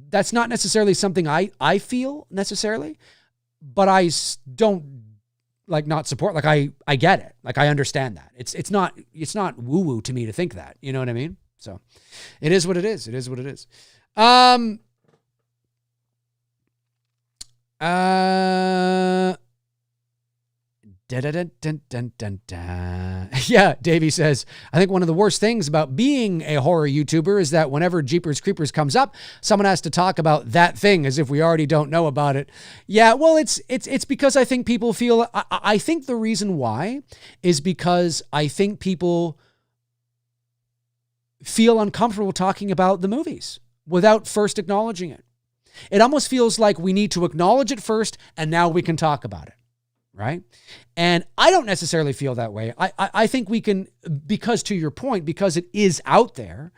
that's not necessarily something I feel necessarily, but I don't not support. I get it. I understand that. It's not woo-woo to me to think that, you know what I mean? So it is what it is. It is what it is. Da-da-da-dun-dun-dun-dun. Yeah, Davey says, I think one of the worst things about being a horror YouTuber is that whenever Jeepers Creepers comes up, someone has to talk about that thing as if we already don't know about it. Yeah, well, it's because I think people feel, I think the reason why is because I think people feel uncomfortable talking about the movies without first acknowledging it. It almost feels like we need to acknowledge it first and now we can talk about it. Right? And I don't necessarily feel that way. I think we can, because to your point, because it is out there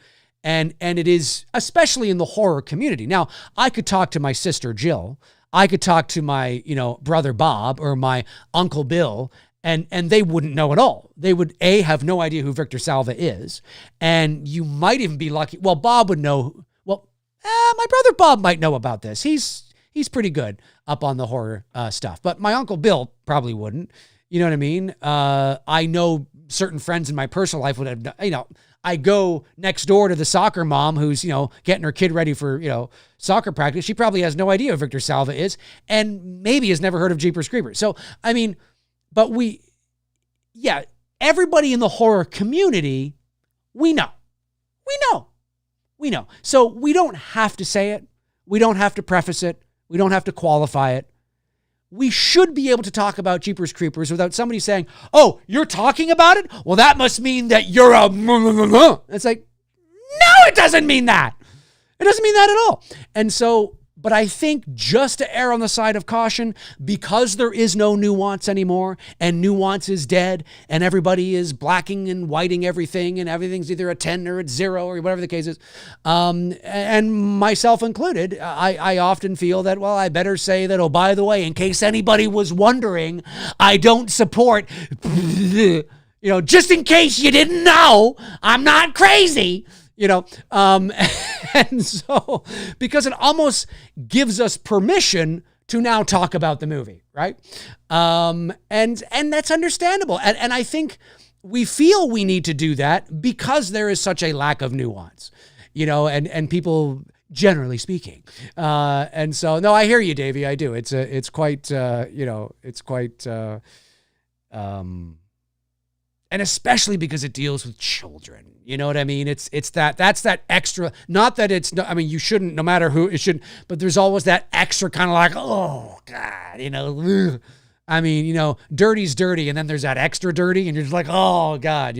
and it is, especially in the horror community. Now, I could talk to my sister, Jill. I could talk to my, brother, Bob, or my uncle, Bill, and they wouldn't know at all. They would, have no idea who Victor Salva is. And you might even be lucky. Well, Bob would know. Well, my brother, Bob, might know about this. He's pretty good up on the horror stuff. But my Uncle Bill probably wouldn't. You know what I mean? I know certain friends in my personal life would have, I go next door to the soccer mom who's, getting her kid ready for, soccer practice. She probably has no idea who Victor Salva is and maybe has never heard of Jeepers Creepers. So, I mean, but everybody in the horror community, we know. So we don't have to say it. We don't have to preface it. We don't have to qualify it. We should be able to talk about Jeepers Creepers without somebody saying, oh, you're talking about it? Well, that must mean that you're a... It's like, no, it doesn't mean that. It doesn't mean that at all. And so, but I think just to err on the side of caution, because there is no nuance anymore and nuance is dead and everybody is blacking and whiting everything and everything's either a 10 or it's 0 or whatever the case is. And myself included, I often feel that, well, I better say that, oh, by the way, in case anybody was wondering, I don't support, just in case you didn't know, I'm not crazy. And so, because it almost gives us permission to now talk about the movie, right? And that's understandable. And I think we feel we need to do that because there is such a lack of nuance, and people generally speaking. And so, no, I hear you, Davey. I do. It's quite, and especially because it deals with children. You know what I mean? That's that extra, not that it's, you shouldn't, no matter who, it shouldn't, but there's always that extra kind of like, oh God, ugh. Dirty's dirty. And then there's that extra dirty and you're just like, oh God,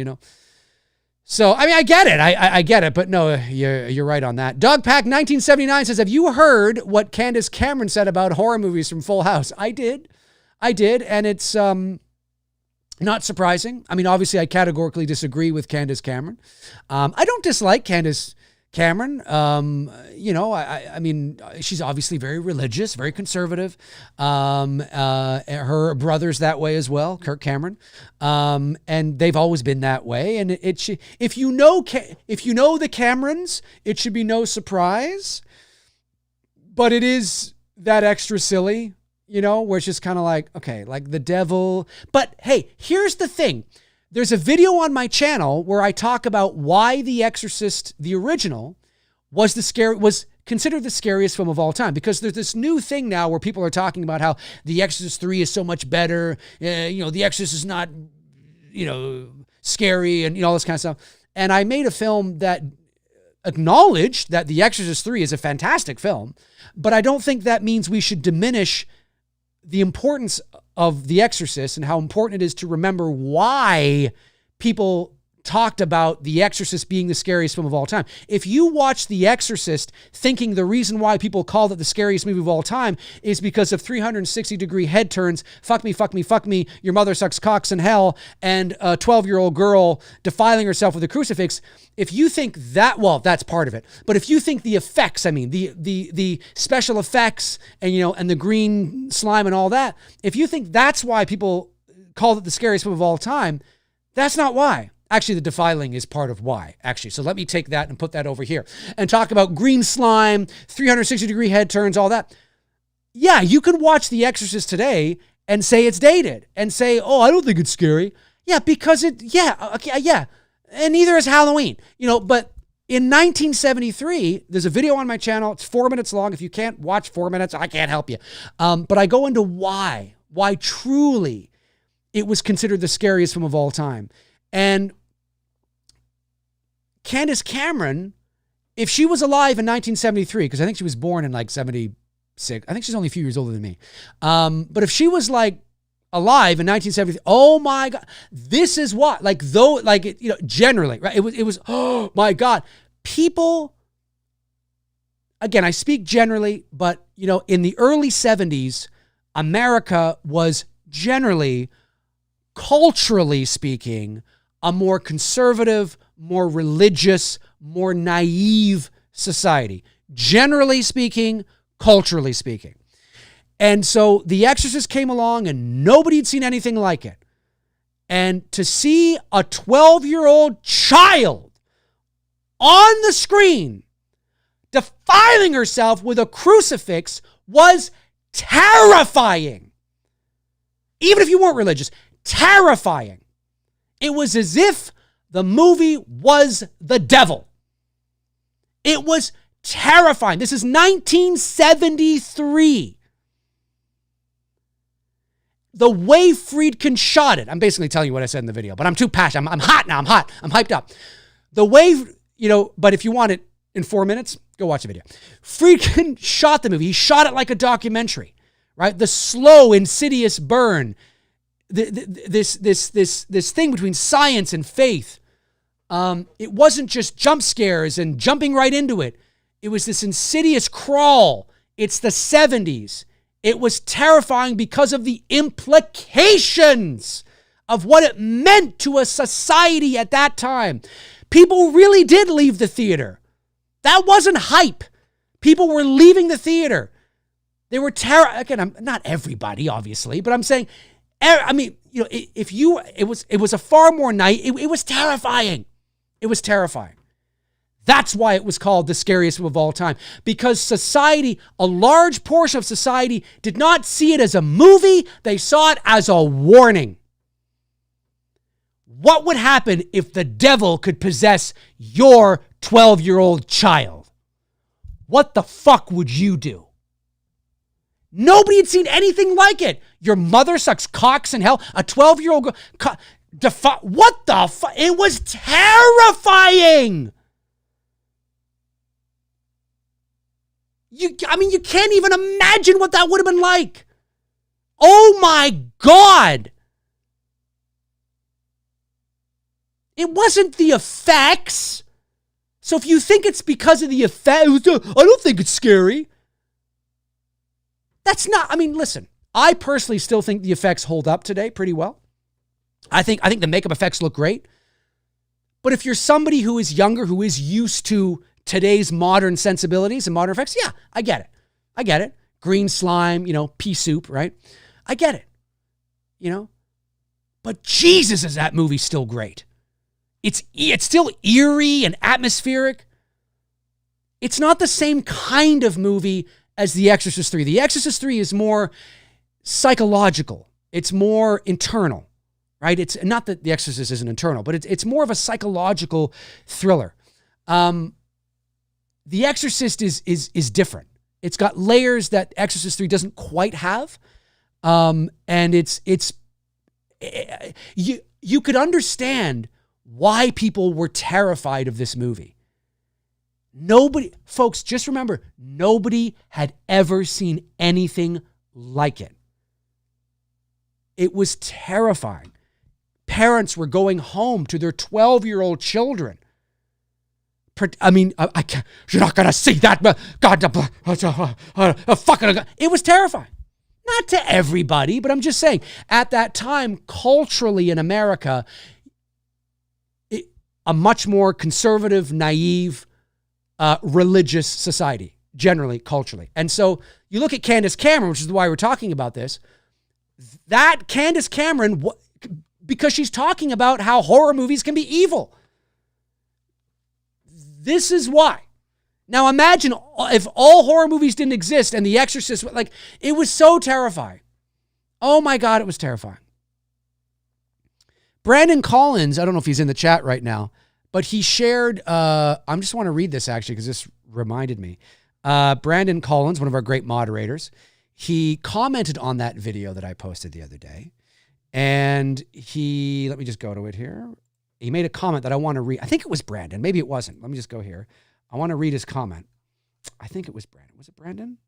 So, I get it. I get it, but no, you're right on that. Dogpack1979 says, have you heard what Candace Cameron said about horror movies from Full House? I did. And it's, not surprising. Obviously, I categorically disagree with Candace Cameron. I don't dislike Candace Cameron. She's obviously very religious, very conservative. Her brother's that way as well, Kirk Cameron. And they've always been that way. And if you know the Camerons, it should be no surprise. But it is that extra silly. Where it's just kind of like, okay, like the devil. But hey, here's the thing. There's a video on my channel where I talk about why The Exorcist, the original, was considered the scariest film of all time. Because there's this new thing now where people are talking about how The Exorcist 3 is so much better. The Exorcist is not, scary and all this kind of stuff. And I made a film that acknowledged that The Exorcist 3 is a fantastic film. But I don't think that means we should diminish the importance of The Exorcist and how important it is to remember why people talked about The Exorcist being the scariest film of all time. If you watch The Exorcist thinking the reason why people called it the scariest movie of all time is because of 360-degree head turns, fuck me, fuck me, fuck me, your mother sucks cocks in hell, and a 12-year-old girl defiling herself with a crucifix, if you think that, well, that's part of it. But if you think the effects, the special effects and the green slime and all that, if you think that's why people called it the scariest film of all time, that's not why. Actually, the defiling is part of why, actually. So let me take that and put that over here and talk about green slime, 360-degree head turns, all that. Yeah, you can watch The Exorcist today and say it's dated and say, oh, I don't think it's scary. Yeah, because yeah. And neither is Halloween. But in 1973, there's a video on my channel. It's 4 minutes long. If you can't watch 4 minutes, I can't help you. But I go into why truly it was considered the scariest film of all time. And Candace Cameron, if she was alive in 1973, because I think she was born in like 76, I think she's only a few years older than me. But if she was like alive in 1973, oh my God, this is what, like, though, like, you know, generally, right? It was, oh my God, people, again, I speak generally, but, you know, in the early 70s, America was generally, culturally speaking, a more conservative, more religious, more naive society. Generally speaking, culturally speaking. And so The Exorcist came along and nobody had seen anything like it. And to see a 12-year-old child on the screen defiling herself with a crucifix was terrifying. Even if you weren't religious, terrifying. It was as if the movie was the devil. It was terrifying. This is 1973. The way Friedkin shot it, I'm basically telling you what I said in the video, but I'm too passionate. I'm hot now. I'm hot. I'm hyped up. The way, you know, but if you want it in 4 minutes, go watch the video. Friedkin shot the movie. He shot it like a documentary, right? The slow, insidious burn. This thing between science and faith. It wasn't just jump scares and jumping right into it. It was this insidious crawl. It's the 70s. It was terrifying because of the implications of what it meant to a society at that time. People really did leave the theater. That wasn't hype. People were leaving the theater. They were again, I'm not everybody, obviously, but I'm saying, I mean, you know, it was a far more night. It was terrifying. It was terrifying. That's why it was called the scariest of all time, because society, a large portion of society, did not see it as a movie. They saw it as a warning. What would happen if the devil could possess your 12-year-old child? What the fuck would you do? Nobody had seen anything like it. Your mother sucks cocks in hell. A 12-year-old girl. What the fuck? It was terrifying. You can't even imagine what that would have been like. Oh my God. It wasn't the effects. So if you think it's because of the effect, I don't think it's scary. That's not, I mean, listen, I personally still think the effects hold up today pretty well. I think the makeup effects look great. But if you're somebody who is younger, who is used to today's modern sensibilities and modern effects, yeah, I get it. I get it. Green slime, you know, pea soup, right? I get it. You know? But Jesus, is that movie still great. It's still eerie and atmospheric. It's not the same kind of movie as The Exorcist 3. The Exorcist 3 is more psychological. It's more internal, right? It's not that The Exorcist isn't internal, but it's more of a psychological thriller. The Exorcist is different. It's got layers that Exorcist 3 doesn't quite have. And you could understand why people were terrified of this movie. Nobody, folks, just remember, nobody had ever seen anything like it. It was terrifying. Parents were going home to their 12-year-old children. I mean, I can't, you're not going to see that. God, it was terrifying. Not to everybody, but I'm just saying, at that time, culturally in America, a much more conservative, naive, religious society, generally, culturally. And so you look at Candace Cameron, which is why we're talking about this, that Candace Cameron, because she's talking about how horror movies can be evil. This is why. Now imagine if all horror movies didn't exist and The Exorcist, like, it was so terrifying. Oh my God, it was terrifying. Brandon Collins, I don't know if he's in the chat right now, but he shared, I just want to read this actually because this reminded me. Brandon Collins, one of our great moderators, he commented on that video that I posted the other day. And let me just go to it here. He made a comment that I want to read. I think it was Brandon. Maybe it wasn't. Let me just go here. I want to read his comment. I think it was Brandon. Was it Brandon?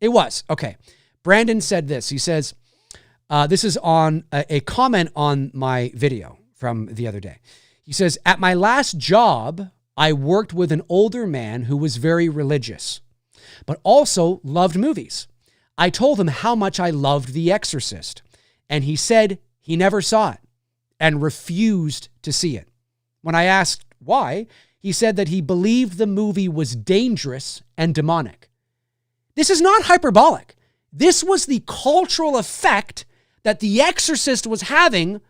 It was. Okay. Brandon said this. He says, this is on a comment on my video from the other day. He says, at my last job, I worked with an older man who was very religious, but also loved movies. I told him how much I loved The Exorcist, and he said he never saw it and refused to see it. When I asked why, he said that he believed the movie was dangerous and demonic. This is not hyperbolic. This was the cultural effect that The Exorcist was having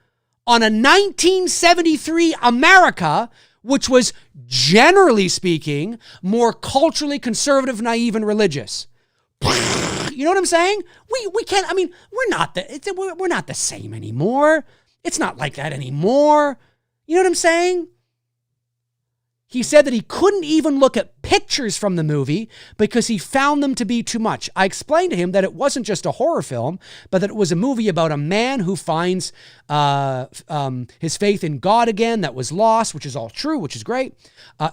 on a 1973 America, which was, generally speaking, more culturally conservative, naive, and religious. You know what I'm saying? We can't, I mean, we're not the same anymore. It's not like that anymore. You know what I'm saying? He said that he couldn't even look at pictures from the movie because he found them to be too much. I explained to him that it wasn't just a horror film, but that it was a movie about a man who finds his faith in God again that was lost, which is all true, which is great,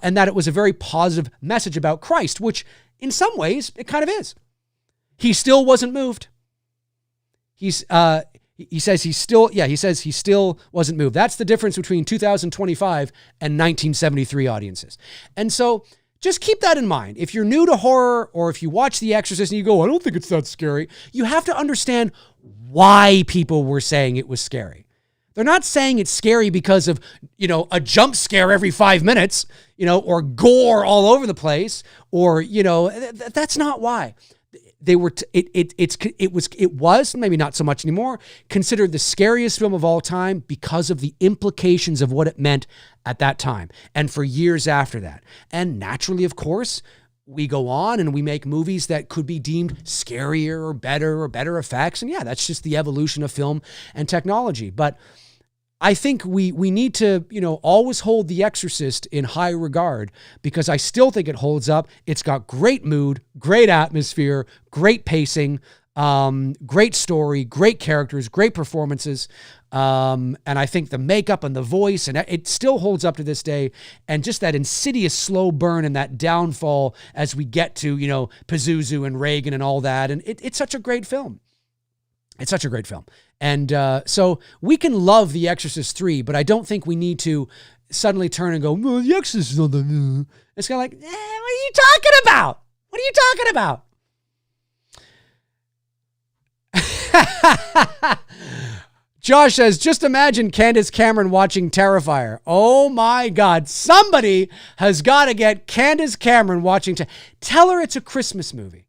and that it was a very positive message about Christ, which in some ways it kind of is. He still wasn't moved. He says he still wasn't moved. That's the difference between 2025 and 1973 audiences. And so just keep that in mind. If you're new to horror or if you watch The Exorcist and you go, I don't think it's that scary, you have to understand why people were saying it was scary. They're not saying it's scary because of, a jump scare every 5 minutes, or gore all over the place, or, that's not why. They were, it was maybe not so much anymore, considered the scariest film of all time because of the implications of what it meant at that time and for years after that. And naturally, of course, we go on and we make movies that could be deemed scarier or better effects. And yeah, that's just the evolution of film and technology. But I think we need to, always hold The Exorcist in high regard because I still think it holds up. It's got great mood, great atmosphere, great pacing, great story, great characters, great performances. And I think the makeup and the voice, and it still holds up to this day. And just that insidious slow burn and that downfall as we get to, Pazuzu and Reagan and all that. And it's such a great film. It's such a great film. And so we can love The Exorcist 3, but I don't think we need to suddenly turn and go, well, The Exorcist is not the... It's kind of like, what are you talking about? What are you talking about? Josh says, just imagine Candace Cameron watching Terrifier. Oh my God. Somebody has got to get Candace Cameron watching. Tell her it's a Christmas movie.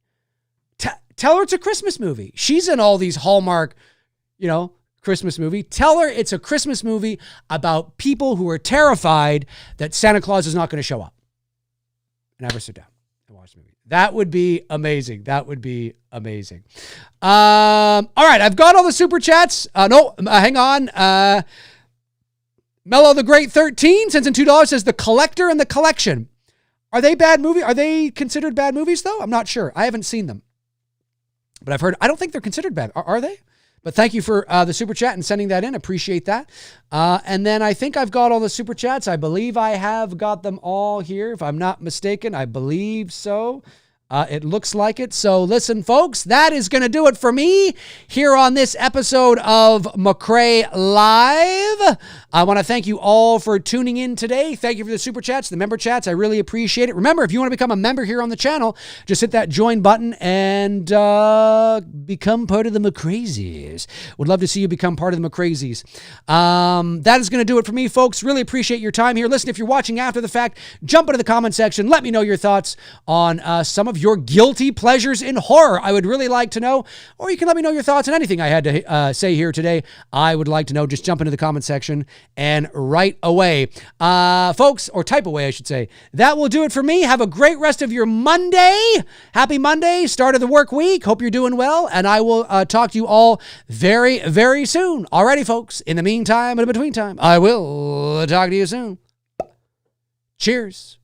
Tell her it's a Christmas movie. She's in all these Hallmark, Christmas movie. Tell her it's a Christmas movie about people who are terrified that Santa Claus is not going to show up. And have her sit down and watch the movie. That would be amazing. All right, I've got all the super chats. Hang on. Mellow the Great 13 sends in $2, says The Collector and The Collection. Are they bad movie? Are they considered bad movies though? I'm not sure. I haven't seen them. But I've heard, I don't think they're considered bad. Are they? But thank you for the super chat and sending that in. Appreciate that. And then I think I've got all the super chats. I believe I have got them all here. If I'm not mistaken, I believe so. It looks like it. So listen, folks, that is going to do it for me here on this episode of McRae Live. I want to thank you all for tuning in today. Thank you for the super chats, the member chats. I really appreciate it. Remember, if you want to become a member here on the channel, just hit that join button and become part of the McRazies. Would love to see you become part of the McRazies. That is going to do it for me, folks. Really appreciate your time here. Listen, if you're watching after the fact, jump into the comment section. Let me know your thoughts on some of your guilty pleasures in horror. I would really like to know, or you can let me know your thoughts on anything I had to say here today. I would like to know. Just jump into the comment section and write away. Folks, or type away, I should say. That will do it for me. Have a great rest of your Monday. Happy Monday, start of the work week. Hope you're doing well, and I will talk to you all very, very soon. Alrighty, folks. In the meantime and in between time, I will talk to you soon. Cheers.